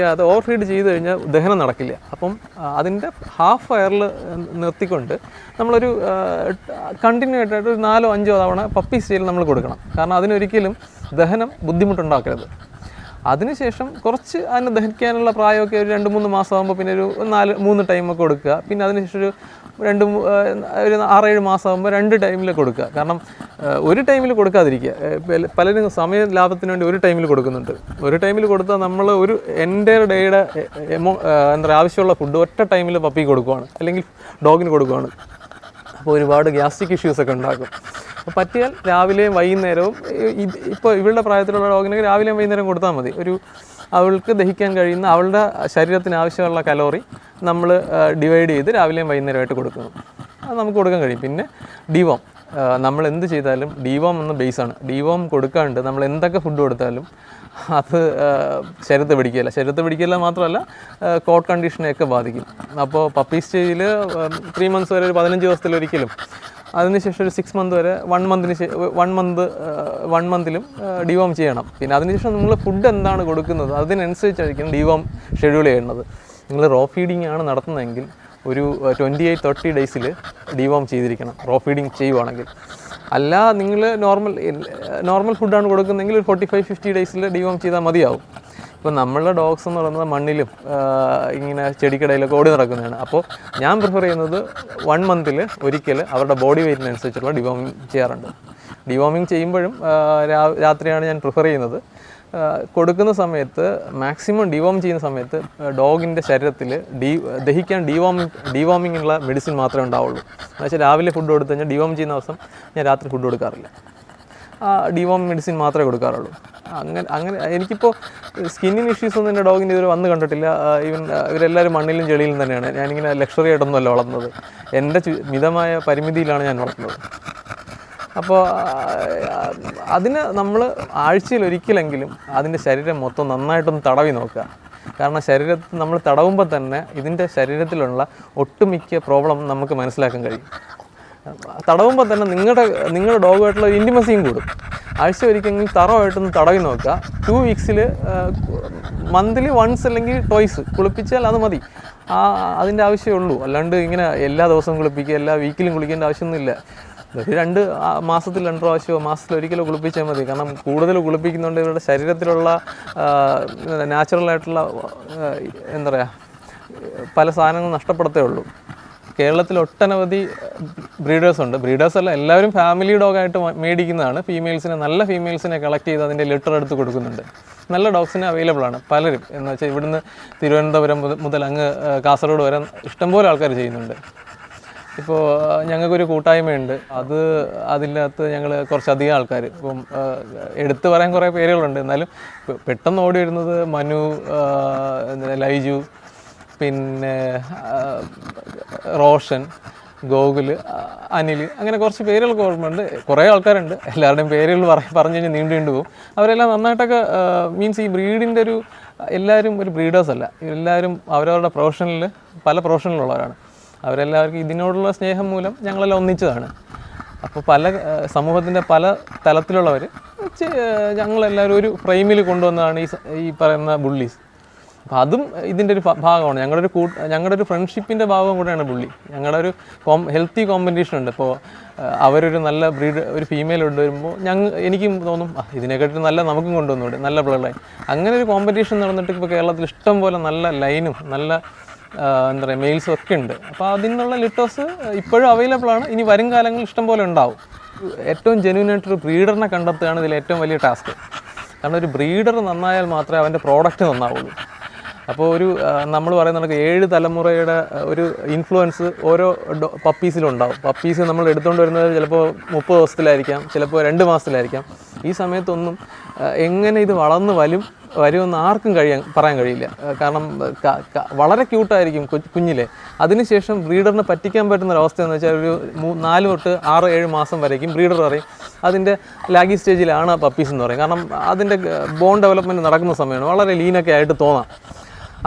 ഫീഡ് ചെയ്ത് കഴിഞ്ഞാൽ ദഹനം നടക്കില്ല. അപ്പം അതിൻ്റെ ഹാഫ് വയറിൽ നിർത്തിക്കൊണ്ട് നമ്മളൊരു കണ്ടിന്യൂ ആയിട്ട് ഒരു 4-5 തവണ പപ്പി സ്റ്റേജിൽ നമ്മൾ കൊടുക്കണം. കാരണം അതിനൊരിക്കലും ദഹനം ബുദ്ധിമുട്ടുണ്ടാക്കരുത്. അതിനുശേഷം കുറച്ച് അതിനെ ദഹിക്കാനുള്ള പ്രായമൊക്കെ ഒരു 2-3 മാസം ആകുമ്പോൾ പിന്നെ ഒരു 3 ടൈമൊക്കെ കൊടുക്കുക. പിന്നെ അതിനുശേഷം ഒരു 6-7 മാസം ആകുമ്പോൾ 2 ടൈമിൽ കൊടുക്കുക. കാരണം ഒരു ടൈമിൽ കൊടുക്കാതിരിക്കുക. പലരും സമയ ലാഭത്തിന് വേണ്ടി ഒരു ടൈമിൽ കൊടുക്കുന്നുണ്ട്. ഒരു ടൈമിൽ കൊടുത്താൽ നമ്മൾ ഒരു എൻ്റയർ ഡേയുടെ ആവശ്യമുള്ള ഫുഡ് ഒറ്റ ടൈമിൽ പപ്പി കൊടുക്കുവാണ്, അല്ലെങ്കിൽ ഡോഗിന് കൊടുക്കുവാണ്. അപ്പോൾ ഒരുപാട് ഗ്യാസ്ട്രിക് ഇഷ്യൂസൊക്കെ ഉണ്ടാക്കും. അപ്പോൾ പറ്റിയാൽ രാവിലെയും വൈകുന്നേരവും, ഇപ്പോൾ ഇവളുടെ പ്രായത്തിലുള്ള ഡോഗിനൊക്കെ രാവിലെയും വൈകുന്നേരം കൊടുത്താൽ മതി. അവൾക്ക് ദഹിക്കാൻ കഴിയുന്ന അവളുടെ ശരീരത്തിന് ആവശ്യമുള്ള കലോറി നമ്മൾ ഡിവൈഡ് ചെയ്ത് രാവിലെയും വൈകുന്നേരമായിട്ട് കൊടുക്കുന്നു. അത് നമുക്ക് കൊടുക്കാൻ കഴിയും. പിന്നെ ഡിവോം, നമ്മൾ എന്ത് ചെയ്താലും ഡിവോം എന്ന ബേസാണ്. ഡിവോം കൊടുക്കാണ്ട് നമ്മൾ എന്തൊക്കെ ഫുഡ് കൊടുത്താലും അത് ശരീരത്തെ പിടിക്കില്ല മാത്രമല്ല കോട്ട് കണ്ടീഷനെയൊക്കെ ബാധിക്കും. അപ്പോൾ പപ്പി സ്റ്റേജിൽ 3 months വരെ ഒരു 15 ദിവസത്തിലൊരിക്കലും, അതിനുശേഷം ഒരു 6 month വരെ 1 monthലും ഡിവോം ചെയ്യണം. പിന്നെ അതിനുശേഷം നിങ്ങൾ ഫുഡ് എന്താണ് കൊടുക്കുന്നത് അതിനനുസരിച്ചായിരിക്കും ഡിവോം ഷെഡ്യൂൾ ചെയ്യുന്നത്. നിങ്ങൾ റോ ഫീഡിങ് ആണ് നടത്തുന്നതെങ്കിൽ ഒരു 28-30 ഡേയ്സിൽ ഡിവോം ചെയ്തിരിക്കണം, റോ ഫീഡിങ് ചെയ്യുവാണെങ്കിൽ. അല്ല നിങ്ങൾ നോർമൽ ഫുഡാണ് കൊടുക്കുന്നതെങ്കിൽ ഒരു 45-50 ഡേയ്സിൽ ഡിവോം ചെയ്താൽ മതിയാവും. ഇപ്പോൾ നമ്മളുടെ ഡോഗ്സ് എന്ന് പറയുന്നത് മണ്ണിലും ഇങ്ങനെ ചെടിക്കടയിലൊക്കെ ഓടി നടക്കുന്നതാണ്. അപ്പോൾ ഞാൻ പ്രിഫർ ചെയ്യുന്നത് 1 monthൽ ഒരിക്കൽ അവരുടെ ബോഡി വെയ്റ്റിനനുസരിച്ചുള്ള ഡിവോമിങ് ചെയ്യാറുണ്ട്. ഡിവോമിങ് ചെയ്യുമ്പോഴും രാത്രിയാണ് ഞാൻ പ്രിഫർ ചെയ്യുന്നത്. കൊടുക്കുന്ന സമയത്ത് മാക്സിമം ഡിവോം ചെയ്യുന്ന സമയത്ത് ഡോഗിൻ്റെ ശരീരത്തിൽ ദഹിക്കാൻ ഡിവോമിങ്ങുള്ള മെഡിസിൻ മാത്രമേ ഉണ്ടാവുള്ളൂ. എന്നുവെച്ചാൽ രാവിലെ ഫുഡ് കൊടുത്തു കഴിഞ്ഞാൽ ഡിവോം ചെയ്യുന്ന ദിവസം ഞാൻ രാത്രി ഫുഡ് കൊടുക്കാറില്ല. ഡിവോം മെഡിസിൻ മാത്രമേ കൊടുക്കാറുള്ളൂ. അങ്ങനെ എനിക്കിപ്പോൾ സ്കിന്നിന് ഇഷ്യൂസ് ഒന്നും എൻ്റെ ഡോഗിൻ്റെ ഇതുവരെ വന്ന് കണ്ടിട്ടില്ല. ഇവരെല്ലാവരും മണ്ണിലും ചെളിയിലും തന്നെയാണ്. ഞാനിങ്ങനെ ലക്ഷറി ആയിട്ടൊന്നുമല്ല വളർത്തുന്നത്. എൻ്റെ മിതമായ പരിമിതിയിലാണ് ഞാൻ വളർത്തുന്നത്. അപ്പോൾ അതിന് നമ്മൾ ആഴ്ചയിൽ ഒരിക്കലെങ്കിലും അതിൻ്റെ ശരീരം മൊത്തം നന്നായിട്ടൊന്ന് തടവി നോക്കുക. കാരണം ശരീരത്തിൽ നമ്മൾ തടവുമ്പോൾ തന്നെ ഇതിൻ്റെ ശരീരത്തിലുള്ള ഒട്ടുമിക്ക പ്രോബ്ലം നമുക്ക് മനസ്സിലാക്കാൻ കഴിയും. തടവുമ്പോൾ തന്നെ നിങ്ങളുടെ ഡോഗുമായിട്ടുള്ള ഇൻറ്റിമസിയും കൂടും. ആഴ്ച ഒരിക്കലെങ്കിൽ തറവായിട്ടൊന്ന് തടവി നോക്കുക. 2 weeks മന്ത്ലി വൺസ് അല്ലെങ്കിൽ ട്വൈസ് കുളിപ്പിച്ചാൽ അത് മതി. അതിൻ്റെ ആവശ്യമേ ഉള്ളൂ. അല്ലാണ്ട് ഇങ്ങനെ എല്ലാ ദിവസവും കുളിപ്പിക്കുക, എല്ലാ വീക്കിലും കുളിക്കേണ്ട ആവശ്യമൊന്നുമില്ല. ഒരു 2 മാസത്തിൽ 2 പ്രാവശ്യമോ മാസത്തിലൊരിക്കലോ കുളിപ്പിച്ചാൽ മതി. കാരണം കൂടുതൽ കുളിപ്പിക്കുന്നുണ്ട് ഇവരുടെ ശരീരത്തിലുള്ള നാച്ചുറലായിട്ടുള്ള പല സാധനങ്ങളും നഷ്ടപ്പെടത്തേ ഉള്ളൂ. കേരളത്തിൽ ഒട്ടനവധി ബ്രീഡേഴ്സ് ഉണ്ട്. ബ്രീഡേഴ്സ് അല്ല, എല്ലാവരും ഫാമിലി ഡോഗായിട്ട് മേടിക്കുന്നതാണ്. ഫീമെയിൽസിനെ, നല്ല ഫീമെയിൽസിനെ കളക്ട് ചെയ്ത് അതിൻ്റെ ലിറ്റർ എടുത്ത് കൊടുക്കുന്നുണ്ട്. നല്ല ഡോഗ്സിന് അവൈലബിൾ ആണ് പലരും. എന്ന് വെച്ചാൽ ഇവിടുന്ന് തിരുവനന്തപുരം മുതൽ അങ്ങ് കാസർഗോഡ് വരെ ഇഷ്ടംപോലെ ആൾക്കാർ ചെയ്യുന്നുണ്ട്. ഇപ്പോൾ ഞങ്ങൾക്കൊരു കൂട്ടായ്മയുണ്ട്, അതിനകത്ത് ഞങ്ങൾ കുറച്ചധികം ആൾക്കാർ, ഇപ്പം എടുത്തു പറയാൻ കുറേ പേരുകളുണ്ട്. എന്നാലും പെട്ടെന്ന് ഓടി വരുന്നത് മനു, ലൈജു, പിന്നെ റോഷൻ, ഗോകുൽ, അനിൽ, അങ്ങനെ കുറച്ച് പേരുകൾക്ക് ഓർമ്മയുണ്ട്. കുറേ ആൾക്കാരുണ്ട്. എല്ലാവരുടെയും പേരുകൾ പറഞ്ഞു കഴിഞ്ഞാൽ നീണ്ടു പോകും. അവരെല്ലാം നന്നായിട്ടൊക്കെ മീൻസ് ഈ ബ്രീഡിൻ്റെ എല്ലാവരും ഒരു ബ്രീഡേഴ്സ് അല്ല, എല്ലാവരും അവരവരുടെ പ്രൊഫഷനിൽ പല പ്രൊഫഷനിലുള്ളവരാണ്. അവരെല്ലാവർക്കും ഇതിനോടുള്ള സ്നേഹം മൂലം ഞങ്ങളെല്ലാം ഒന്നിച്ചതാണ്. അപ്പോൾ സമൂഹത്തിൻ്റെ പല തലത്തിലുള്ളവർ ഞങ്ങളെല്ലാവരും ഒരു ഫ്രെയിമിൽ കൊണ്ടുവന്നതാണ് ഈ പറയുന്ന ബുള്ളീസ്. അപ്പോൾ അതും ഇതിൻ്റെ ഒരു ഭാഗമാണ്. ഞങ്ങളുടെ ഒരു ഫ്രണ്ട്ഷിപ്പിൻ്റെ ഭാഗം കൂടെയാണ് ബുള്ളി. ഞങ്ങളുടെ ഒരു ഹെൽത്തി കോമ്പറ്റീഷൻ ഉണ്ട്. ഇപ്പോൾ അവരൊരു നല്ല ഒരു ഫീമെയിൽ കൊണ്ടുവരുമ്പോൾ എനിക്കും തോന്നും ഇതിനെക്കാട്ടും നല്ല നമുക്കും കൊണ്ടുവന്നൂടെ, നല്ല ബ്ലഡ് ലൈൻ. അങ്ങനെ ഒരു കോമ്പറ്റീഷൻ നടന്നിട്ട് ഇപ്പോൾ കേരളത്തിൽ ഇഷ്ടം പോലെ നല്ല ലൈനും നല്ല എന്താ പറയുക മെയിൽസും ഒക്കെ ഉണ്ട്. അപ്പോൾ അതിനുള്ള ലിറ്റേഴ്സ് ഇപ്പോഴും അവൈലബിൾ ആണ്. ഇനി വരും കാലങ്ങളിൽ ഇഷ്ടം പോലെ ഉണ്ടാവും. ഏറ്റവും ജെന്യൂനായിട്ടൊരു ബ്രീഡറിനെ കണ്ടെത്തുകയാണ് ഇതിൽ ഏറ്റവും വലിയ ടാസ്ക്. കാരണം ഒരു ബ്രീഡർ നന്നായാൽ മാത്രമേ അവൻ്റെ പ്രോഡക്റ്റ് നന്നാവുള്ളൂ. അപ്പോൾ നമ്മൾ പറയുന്നത് 7 തലമുറയുടെ ഒരു ഇൻഫ്ലുവൻസ് ഓരോ പപ്പീസിലുണ്ടാവും. പപ്പീസ് നമ്മൾ എടുത്തുകൊണ്ട് വരുന്നത് ചിലപ്പോൾ 30 ദിവസത്തിലായിരിക്കാം, ചിലപ്പോൾ 2 മാസത്തിലായിരിക്കാം. ഈ സമയത്തൊന്നും എങ്ങനെ ഇത് വളർന്ന് വരുമെന്ന് ആർക്കും പറയാൻ കഴിയില്ല. കാരണം വളരെ ക്യൂട്ടായിരിക്കും കുഞ്ഞിലെ. അതിനുശേഷം ബ്രീഡറിനെ പറ്റിക്കാൻ പറ്റുന്നൊരവസ്ഥ എന്ന് വെച്ചാൽ ഒരു 4 തൊട്ട് 6-7 മാസം വരേക്കും ബ്രീഡർ പറയും അതിൻ്റെ ലാഗി സ്റ്റേജിലാണ് പപ്പീസ് എന്ന് പറയും. കാരണം അതിൻ്റെ ബോൺ ഡെവലപ്മെൻറ്റ് നടക്കുന്ന സമയമാണ്, വളരെ ലീനൊക്കെ ആയിട്ട് തോന്നാം.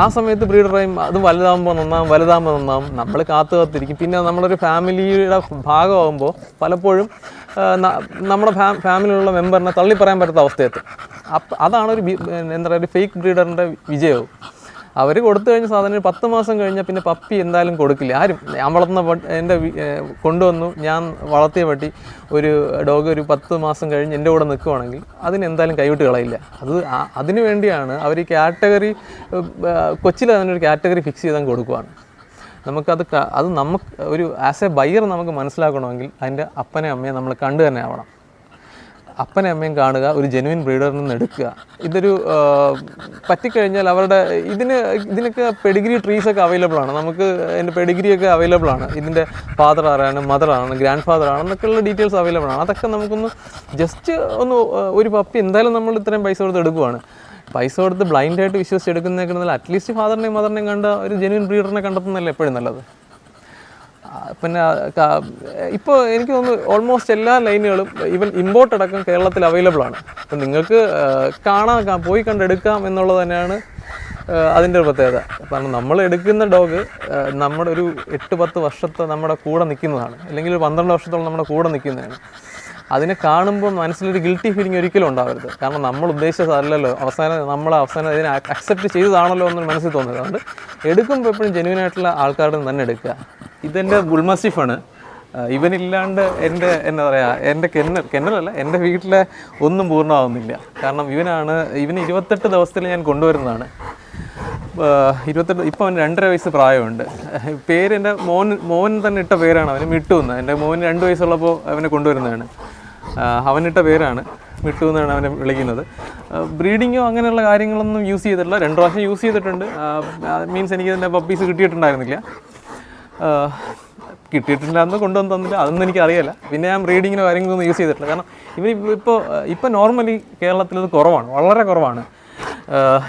ആ സമയത്ത് ബ്രീഡർ പറയും അത് വലുതാകുമ്പോൾ നന്നാവും. നമ്മൾ കാത്തിരിക്കും. പിന്നെ നമ്മളൊരു ഫാമിലിയുടെ ഭാഗമാകുമ്പോൾ പലപ്പോഴും നമ്മുടെ ഫാമിലിയിലുള്ള മെമ്പറിനെ തള്ളി പറയാൻ പറ്റാത്ത അവസ്ഥയെത്തും. അതാണ് എന്താ പറയുക ഒരു ഫേക്ക് ബ്രീഡറിൻ്റെ വിജയവും. അവർ കൊടുത്തു കഴിഞ്ഞ സാധനം 10 മാസം കഴിഞ്ഞാൽ പിന്നെ പപ്പി എന്തായാലും കൊടുക്കില്ല ആരും. ഞാൻ വളർത്തുന്ന കൊണ്ടുവന്നു, ഞാൻ വളർത്തിയ പട്ടി ഒരു ഡോഗ് ഒരു 10 മാസം കഴിഞ്ഞ് എൻ്റെ കൂടെ നിൽക്കുവാണെങ്കിൽ അതിനെന്തായാലും കൈവിട്ട് കളയില്ല. അതിനു വേണ്ടിയാണ് അവർ ഈ കാറ്റഗറി കൊച്ചിൽ അതിനൊരു കാറ്റഗറി ഫിക്സ് ചെയ്താൽ കൊടുക്കുവാണ്. അത് നമുക്ക് ഒരു ആസ് എ ബയ്യർ നമുക്ക് മനസ്സിലാക്കണമെങ്കിൽ അതിൻ്റെ അപ്പനെ അമ്മയെ നമ്മൾ കണ്ടു തന്നെ ആവണം. അപ്പനെ അമ്മയും കാണുക, ഒരു ജെനുവിൻ ബ്രീഡറിൽ നിന്ന് എടുക്കുക. ഇതൊരു പറ്റിക്കഴിഞ്ഞാൽ അവരുടെ ഇതിനൊക്കെ പെഡിഗ്രി ട്രീസൊക്കെ അവൈലബിൾ ആണ്. നമുക്ക് അതിൻ്റെ പെഡിഗ്രിയൊക്കെ അവൈലബിൾ ആണ്. ഇതിൻ്റെ ഫാദർ ആരാണ്, മദറാണ്, ഗ്രാൻഡ് ഫാദർ ആണെന്നൊക്കെയുള്ള ഡീറ്റെയിൽസ് അവൈലബിൾ ആണ്. അതൊക്കെ നമുക്കൊന്ന് ജസ്റ്റ് ഒരു പപ്പി എന്തായാലും നമ്മൾ ഇത്രയും പൈസ കൊടുത്ത് എടുക്കുവാണ്. പൈസ കൊടുത്ത് ബ്ലൈൻഡായിട്ട് വിശ്വസിച്ചെടുക്കുന്നതിനേക്കാൾ അറ്റ്ലീസ്റ്റ് ഫാദറിനെയും മദറിനെയും കണ്ട ഒരു ജെനുവിൻ ബ്രീഡറിനെ കണ്ടെത്തുന്നതല്ലേ എപ്പോഴും നല്ലത്. പിന്നെ ഇപ്പോൾ എനിക്ക് തോന്നുന്നു ഓൾമോസ്റ്റ് എല്ലാ ലൈനുകളും ഈവൻ ഇമ്പോർട്ട് അടക്കം കേരളത്തിൽ അവൈലബിൾ ആണ്. അപ്പം നിങ്ങൾക്ക് പോയി കണ്ടെടുക്കാം എന്നുള്ളത് തന്നെയാണ് അതിൻ്റെ ഒരു പ്രത്യേകത. കാരണം നമ്മൾ എടുക്കുന്ന ഡോഗ് നമ്മുടെ ഒരു 8-10 വർഷത്തെ നമ്മുടെ കൂടെ നിൽക്കുന്നതാണ്, അല്ലെങ്കിൽ ഒരു 12 വർഷത്തോളം നമ്മുടെ കൂടെ നിൽക്കുന്നതാണ്. അതിനെ കാണുമ്പോൾ മനസ്സിലൊരു ഗിൽറ്റി ഫീലിംഗ് ഒരിക്കലും ഉണ്ടാവരുത്. കാരണം നമ്മൾ ഉദ്ദേശിച്ചതല്ലല്ലോ, അവസാനം ഇതിനെ അക്സെപ്റ്റ് ചെയ്തതാണല്ലോ എന്ന് മനസ്സിൽ തോന്നുന്നത്. അതുകൊണ്ട് എടുക്കുമ്പോൾ എപ്പോഴും ജെന്യൂനായിട്ടുള്ള ആൾക്കാരുടെ തന്നെ എടുക്കുക. ഇതെൻ്റെ ബുൾമസ്റ്റിഫാണ്. ഇവനില്ലാണ്ട് എന്താ പറയുക എൻ്റെ കെന്നലല്ല, എൻ്റെ വീട്ടിലെ ഒന്നും പൂർണ്ണമാകുന്നില്ല. കാരണം ഇവന് 28 ദിവസത്തിൽ ഞാൻ കൊണ്ടുവരുന്നതാണ്. 28 ഇപ്പോൾ അവന് 2.5 വയസ്സ് പ്രായമുണ്ട്. പേര് എൻ്റെ മോൻ തന്നെ ഇട്ട പേരാണ്, അവന് മിട്ടു എന്ന്. എൻ്റെ മോന് 2 വയസ്സുള്ളപ്പോൾ അവനെ കൊണ്ടുവരുന്നതാണ്. അവനിട്ട പേരാണ്, മിട്ടു എന്നാണ് അവനെ വിളിക്കുന്നത്. ബ്രീഡിങ്ങോ അങ്ങനെയുള്ള കാര്യങ്ങളൊന്നും യൂസ് ചെയ്തിട്ടില്ല. 2 പ്രാവശ്യം യൂസ് ചെയ്തിട്ടുണ്ട്. മീൻസ് എനിക്ക് ഇതിൻ്റെ പപ്പീസ് കിട്ടിയിട്ടുണ്ടായിരുന്നില്ല. കിട്ടിയിട്ടില്ലാന്ന് കൊണ്ടുവന്ന് തന്നില്ല, അതൊന്നും എനിക്കറിയില്ല. പിന്നെ ഞാൻ ബ്രീഡിങ്ങിനോ കാര്യങ്ങളൊന്നും യൂസ് ചെയ്തിട്ടില്ല. കാരണം ഇപ്പോൾ നോർമലി കേരളത്തിൽ ഇത് കുറവാണ്, വളരെ കുറവാണ്.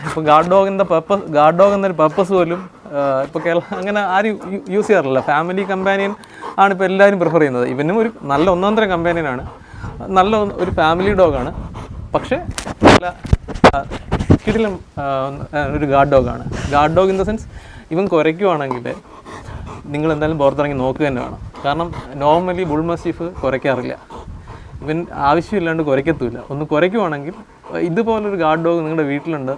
ഇപ്പോൾ ഗാർഡ് ഡോഗ് എന്നൊരു പർപ്പസ് പോലും ഇപ്പോൾ അങ്ങനെ ആരും യൂസ് ചെയ്യാറില്ല. ഫാമിലി കമ്പാനിയൻ ആണ് ഇപ്പോൾ എല്ലാവരും പ്രിഫർ ചെയ്യുന്നത്. ഇവനും ഒരു നല്ല ഒന്നാന്തരം കമ്പാനിയനാണ്, നല്ല ഒരു ഫാമിലി ഡോഗാണ്. പക്ഷേ നല്ല കിടിലം ഒരു ഗാർഡ് ഡോഗാണ്. Guard dog in the sense ഇവൻ കുരയ്ക്കുവാണെങ്കിൽ നിങ്ങൾ എന്തായാലും പുറത്തിറങ്ങി നോക്കുക തന്നെ വേണം. കാരണം നോർമലി ബുൾമസ്റ്റിഫ് കുരയ്ക്കാറില്ല. ഇവൻ ആവശ്യമില്ലാണ്ട് കുരയ്ക്കത്തുമില്ല. ഒന്ന് കുരയ്ക്കുവാണെങ്കിൽ ഇതുപോലൊരു ഗാർഡ് ഡോഗ് നിങ്ങളുടെ വീട്ടിലുണ്ട്,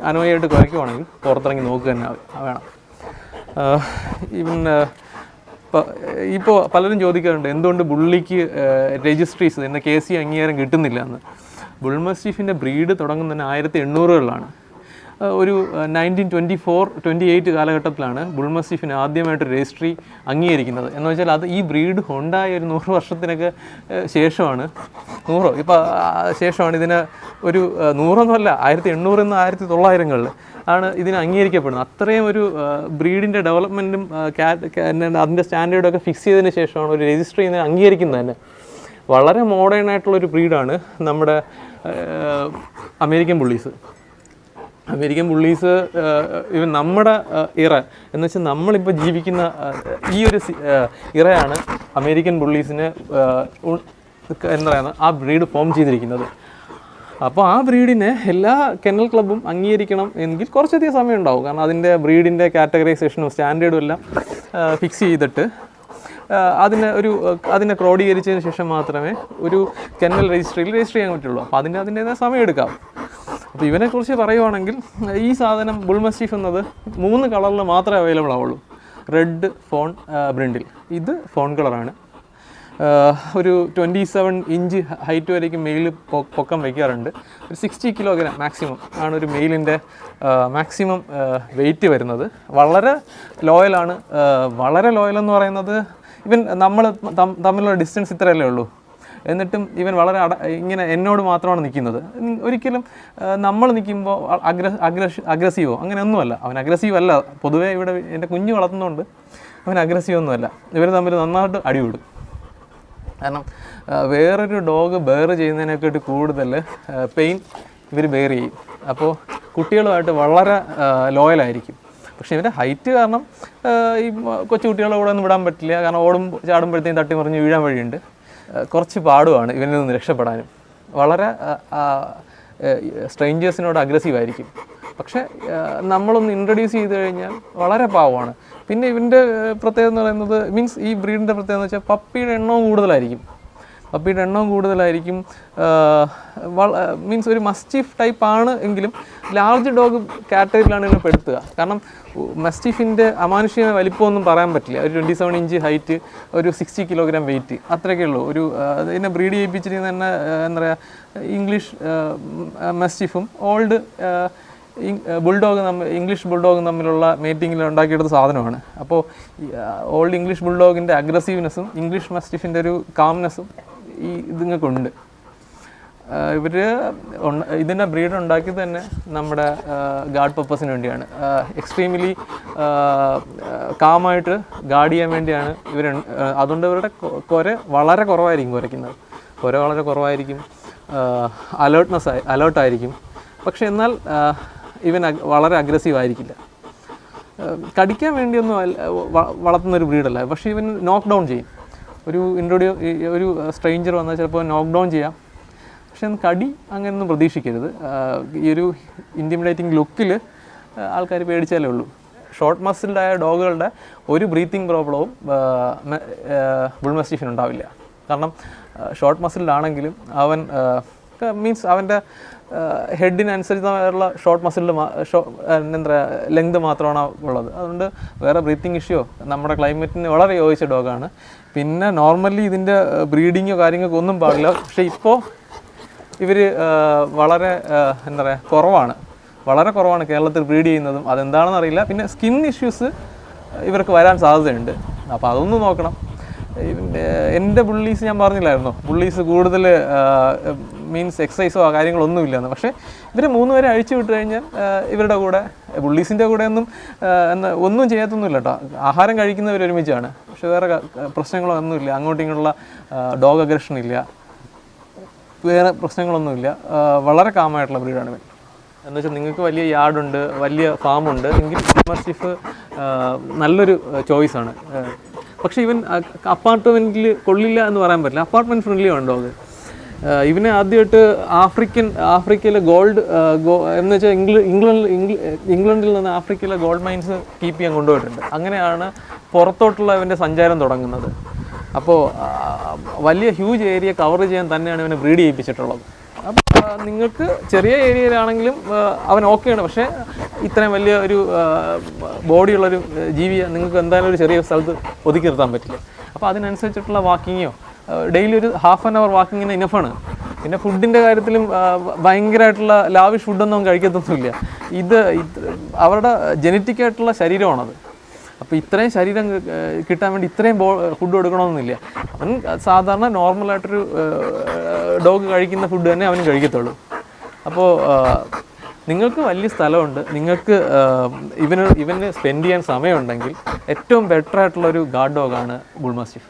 അനോയായിട്ട് കുരയ്ക്കുവാണെങ്കിൽ പുറത്തിറങ്ങി നോക്കുക തന്നെ വേണം. ഇപ്പോൾ പലരും ചോദിക്കാറുണ്ട് എന്തുകൊണ്ട് ബുള്ളിക്ക് രജിസ്ട്രീസ് എന്ന KC അംഗീകാരം കിട്ടുന്നില്ല എന്ന്. ബുൾമസ്റ്റിഫിൻ്റെ ബ്രീഡ് തുടങ്ങുന്നതിന് 1800-കളിലാണ്. ഒരു 1924-28 കാലഘട്ടത്തിലാണ് ബുൾ മസ്റ്റിഫിന് ആദ്യമായിട്ട് രജിസ്ട്രി അംഗീകരിക്കുന്നത്. എന്ന് വെച്ചാൽ അത് ഈ ബ്രീഡ് ഉണ്ടായ ഒരു 100 വർഷത്തിനൊക്കെ ശേഷമാണ്, 100 ഇപ്പോൾ ശേഷമാണ് ഇതിന് ഒരു 100 1800 1900 ആണ് ഇതിന് അംഗീകരിക്കപ്പെടുന്നത്. അത്രയും ഒരു ബ്രീഡിൻ്റെ ഡെവലപ്മെൻറ്റും അതിൻ്റെ സ്റ്റാൻഡേർഡൊക്കെ ഫിക്സ് ചെയ്തതിന് ശേഷമാണ് ഒരു രജിസ്ട്രി ഇതിനെ അംഗീകരിക്കുന്നത് തന്നെ. വളരെ മോഡേൺ ആയിട്ടുള്ളൊരു ബ്രീഡാണ് നമ്മുടെ അമേരിക്കൻ ബുള്ളീസ്. അമേരിക്കൻ ബുള്ളീസ് ഇവൻ നമ്മുടെ ഇറ എന്ന് വെച്ചാൽ നമ്മളിപ്പോൾ ജീവിക്കുന്ന ഈ ഒരു ഇറയാണ് അമേരിക്കൻ ബുള്ളീസിന് എന്താ പറയുക ആ ബ്രീഡ് ഫോം ചെയ്തിരിക്കുന്നത്. അപ്പോൾ ആ ബ്രീഡിനെ എല്ലാ കെന്നൽ ക്ലബ്ബും അംഗീകരിക്കണം എങ്കിൽ കുറച്ചധികം സമയം ഉണ്ടാവും. കാരണം അതിൻ്റെ ബ്രീഡിൻ്റെ കാറ്റഗറൈസേഷനും സ്റ്റാൻഡേർഡും എല്ലാം ഫിക്സ് ചെയ്തിട്ട് അതിനെ ക്രോഡീകരിച്ചതിന് ശേഷം മാത്രമേ ഒരു കെന്നൽ രജിസ്റ്റർ ചെയ്യാൻ പറ്റുള്ളൂ. അപ്പോൾ അതിൻ്റേതായ സമയം എടുക്കാം. അപ്പോൾ ഇവനെക്കുറിച്ച് പറയുവാണെങ്കിൽ ഈ സാധനം ബുൾ മസ്റ്റിഫ് എന്നത് 3 കളറിൽ മാത്രമേ അവൈലബിൾ ആവുള്ളൂ. Red, phone, brindle. ഇത് ഫോൺ കളറാണ്. ഒരു 27 ഇഞ്ച് ഹൈറ്റ് വരേക്കും മെയിൽ പൊക്കം വയ്ക്കാറുണ്ട്. ഒരു 60 കിലോഗ്രാം മാക്സിമം ആണ് ഒരു മെയിലിൻ്റെ മാക്സിമം വെയിറ്റ് വരുന്നത്. വളരെ ലോയലാണ്. വളരെ ലോയലെന്ന് പറയുന്നത് ഇവൻ നമ്മൾ തമ്മിലുള്ള ഡിസ്റ്റൻസ് ഇത്രയല്ലേ ഉള്ളൂ, എന്നിട്ടും ഇവൻ വളരെ ഇങ്ങനെ എന്നോട് മാത്രമാണ് നിൽക്കുന്നത്. ഒരിക്കലും നമ്മൾ നിൽക്കുമ്പോൾ അഗ്രസീവോ അങ്ങനെയൊന്നുമല്ല. അവൻ അഗ്രസീവ് അല്ല. പൊതുവേ ഇവിടെ എൻ്റെ കുഞ്ഞ് വളർത്തുന്നതുകൊണ്ട് അവൻ അഗ്രസീവ് ഒന്നുമല്ല. ഇവർ തമ്മിൽ നന്നായിട്ട് അടിവിടും. കാരണം വേറൊരു ഡോഗ് ബെയർ ചെയ്യുന്നതിനെക്കാട്ട് കൂടുതൽ പെയിൻ ഇവർ ബെയർ ചെയ്യും. അപ്പോൾ കുട്ടികളുമായിട്ട് വളരെ ലോയലായിരിക്കും. പക്ഷേ ഇവൻ്റെ ഹൈറ്റ് കാരണം ഈ കൊച്ചു കുട്ടികളെ കൂടെ ഒന്നും വിടാൻ പറ്റില്ല. കാരണം ചാടുമ്പോഴത്തേക്കും തട്ടി മറിഞ്ഞ് വീഴാൻ വഴിയുണ്ട്. കുറച്ച് പാടുമാണ് ഇവനിൽ നിന്ന് രക്ഷപ്പെടാനും. വളരെ സ്ട്രേഞ്ചേഴ്സിനോട് അഗ്രസീവായിരിക്കും. പക്ഷേ നമ്മളൊന്ന് ഇൻട്രൊഡ്യൂസ് ചെയ്ത് കഴിഞ്ഞാൽ വളരെ പാവമാണ്. പിന്നെ ഇവൻ്റെ പ്രത്യേകത എന്ന് പറയുന്നത് മീൻസ് ഈ ബ്രീഡിൻ്റെ പ്രത്യേകത എന്ന് വെച്ചാൽ പപ്പിയുടെ എണ്ണവും കൂടുതലായിരിക്കും. മീൻസ് ഒരു മസ്റ്റിഫ് ടൈപ്പ് ആണ് എങ്കിലും ലാർജ് ഡോഗ് കാറ്റഗറിയിലാണ് ഇതിനെ പെടുത്തുക. കാരണം മസ്റ്റിഫിൻ്റെ അമാനുഷികമായ വലിപ്പമൊന്നും പറയാൻ പറ്റില്ല. ഒരു 27 ഇഞ്ച് ഹൈറ്റ്, ഒരു 60 കിലോഗ്രാം വെയിറ്റ്, അത്രയൊക്കെ ഉള്ളൂ. ഒരു ഇതിനെ ബ്രീഡ് ചെയ്യിപ്പിച്ചിരിക്കുന്ന തന്നെ എന്താ പറയുക, ഇംഗ്ലീഷ് മസ്റ്റിഫും ഓൾഡ് ഇംഗ്ലീഷ് ബുൾഡോഗും തമ്മിലുള്ള മീറ്റിങ്ങിൽ ഉണ്ടാക്കിയെടുത്ത സാധനമാണ്. അപ്പോൾ ഓൾഡ് ഇംഗ്ലീഷ് ബുൾഡോഗിൻ്റെ അഗ്രസീവ്നെസ്സും ഇംഗ്ലീഷ് മസ്റ്റിഫിൻ്റെ ഒരു കാംനെസ്സും ഈ ഇതുങ്ങൾക്കുണ്ട്. ഇവർ ഇതിൻ്റെ ബ്രീഡ് ഉണ്ടാക്കിയത് തന്നെ നമ്മുടെ ഗാർഡ് പർപ്പസിന് വേണ്ടിയാണ്. എക്സ്ട്രീംലി കാമായിട്ട് ഗാർഡ് ചെയ്യാൻ വേണ്ടിയാണ് ഇവർ. അതുകൊണ്ട് ഇവരുടെ കുര വളരെ കുറവായിരിക്കും. അലേർട്ടായിരിക്കും. പക്ഷെ എന്നാൽ ഇവൻ വളരെ അഗ്രസീവ് ആയിരിക്കില്ല. കടിക്കാൻ വേണ്ടിയൊന്നും വളർത്തുന്നൊരു ബ്രീഡല്ല. പക്ഷേ ഇവൻ നോക്ക് ഡൗൺ ചെയ്യും. ഒരു സ്ട്രേഞ്ചർ വന്നാൽ ചിലപ്പോൾ നോക്ക് ഡൗൺ ചെയ്യാം. പക്ഷെ കടി അങ്ങനെയൊന്നും പ്രതീക്ഷിക്കരുത്. ഈ ഒരു ഇൻറ്റിമിഡേറ്റിംഗ് ലുക്കിൽ ആൾക്കാർ പേടിച്ചാലേ ഉള്ളൂ. ഷോർട്ട് മസിൽഡായ ഡോഗുകളുടെ ഒരു ബ്രീത്തിങ് പ്രോബ്ലവും ബുൾ മസ്റ്റിഫിന് ഉണ്ടാവില്ല. കാരണം ഷോർട്ട് മസിൽഡാണെങ്കിലും അവൻ മീൻസ് അവൻ്റെ ഹെഡിനനുസരിച്ചുള്ള ഷോർട്ട് മസിലിൽ എന്താ ലെങ്ത് മാത്രമാണ് ഉള്ളത്. അതുകൊണ്ട് വേറെ ബ്രീത്തിങ് ഇഷ്യൂ നമ്മുടെ ക്ലൈമറ്റിന് വളരെ യോജിച്ച ഡോഗാണ്. പിന്നെ നോർമലി ഇതിൻ്റെ ബ്രീഡിങ്ങോ കാര്യങ്ങൾക്കോ ഒന്നും പാടില്ല. പക്ഷേ ഇപ്പോൾ ഇവർ വളരെ എന്താ പറയുക വളരെ കുറവാണ് കേരളത്തിൽ ബ്രീഡ് ചെയ്യുന്നതും. അതെന്താണെന്ന് അറിയില്ല. പിന്നെ സ്കിൻ ഇഷ്യൂസ് ഇവർക്ക് വരാൻ സാധ്യതയുണ്ട്. അപ്പോൾ അതൊന്നും നോക്കണം. എൻ്റെ ബുള്ളീസ് ഞാൻ പറഞ്ഞില്ലായിരുന്നോ, ബുള്ളീസ് കൂടുതൽ മീൻസ് എക്സസൈസോ കാര്യങ്ങളൊന്നുമില്ലെന്ന്. പക്ഷേ ഇവർ 3 പേരെ അഴിച്ചു വിട്ട് കഴിഞ്ഞാൽ ഇവരുടെ കൂടെ ബുള്ളീസിൻ്റെ കൂടെ ഒന്നും ചെയ്യത്തൊന്നുമില്ല കേട്ടോ. ആഹാരം കഴിക്കുന്നവർ ഒരുമിച്ചാണ്. പക്ഷെ വേറെ പ്രശ്നങ്ങളോ ഒന്നുമില്ല. അങ്ങോട്ടും ഇങ്ങോട്ടുള്ള ഡോഗ് അഗ്രഷൻ ഇല്ല, വേറെ പ്രശ്നങ്ങളൊന്നുമില്ല. വളരെ കാമായിട്ടുള്ള ബ്രീഡാണ് ഇവൻ. എന്ന് വെച്ചാൽ നിങ്ങൾക്ക് വലിയ യാർഡുണ്ട്, വലിയ ഫാമുണ്ട് എങ്കിൽ മസ്റ്റിഫ് നല്ലൊരു ചോയ്സാണ്. പക്ഷേ ഇവൻ അപ്പാർട്ട്മെൻറ്റിൽ കൊള്ളില്ല എന്ന് പറയാൻ പറ്റില്ല. അപ്പാർട്ട്മെൻറ്റ് ഫ്രണ്ട്ലി ആണ് ഡോഗ്. ഇവനെ ആദ്യമായിട്ട് ആഫ്രിക്കയിലെ എന്ന് വെച്ചാൽ ഇംഗ്ലണ്ടിൽ നിന്ന് ആഫ്രിക്കയിലെ ഗോൾഡ് മൈൻസ് കീപ്പ് ചെയ്യാൻ കൊണ്ടുപോയിട്ടുണ്ട്. അങ്ങനെയാണ് പുറത്തോട്ടുള്ള ഇവൻ്റെ സഞ്ചാരം തുടങ്ങുന്നത്. അപ്പോൾ വലിയ ഹ്യൂജ് ഏരിയ കവർ ചെയ്യാൻ തന്നെയാണ് ഇവനെ ബ്രീഡ് ചെയ്യിപ്പിച്ചിട്ടുള്ളത്. അപ്പോൾ നിങ്ങൾക്ക് ചെറിയ ഏരിയയിലാണെങ്കിലും അവൻ ഓക്കെയാണ്. പക്ഷേ ഇത്രയും വലിയ ഒരു ബോഡിയുള്ളൊരു ജീവിയെ നിങ്ങൾക്ക് എന്തായാലും ഒരു ചെറിയ സ്ഥലത്ത് ഒതുക്കി നിർത്താൻ പറ്റില്ല. അപ്പോൾ അതിനനുസരിച്ചിട്ടുള്ള വാക്കിങ്ങോ ഡെയിലി ഒരു ½ ആൻ അവർ വാക്കിങ്ങിന് ഇനഫാണ്. പിന്നെ ഫുഡിൻ്റെ കാര്യത്തിലും ഭയങ്കരമായിട്ടുള്ള ലാവിഷ് ഫുഡൊന്നും കഴിക്കത്തൊന്നുമില്ല. അവരുടെ ജനറ്റിക് ആയിട്ടുള്ള ശരീരമാണത്. അപ്പോൾ ഇത്രയും ശരീരം കിട്ടാൻ വേണ്ടി ഇത്രയും ഫുഡ് കൊടുക്കണമെന്നില്ല. അവൻ സാധാരണ നോർമലായിട്ടൊരു ഡോഗ് കഴിക്കുന്ന ഫുഡ് തന്നെ അവനും കഴിക്കത്തുള്ളൂ. അപ്പോൾ നിങ്ങൾക്ക് വലിയ സ്ഥലമുണ്ട്, നിങ്ങൾക്ക് ഇവന് സ്പെൻഡ് ചെയ്യാൻ സമയമുണ്ടെങ്കിൽ ഏറ്റവും ബെറ്റർ ആയിട്ടുള്ളൊരു ഗാർഡ് ഡോഗാണ് ബുൾ മാസ്റ്റിഫ്.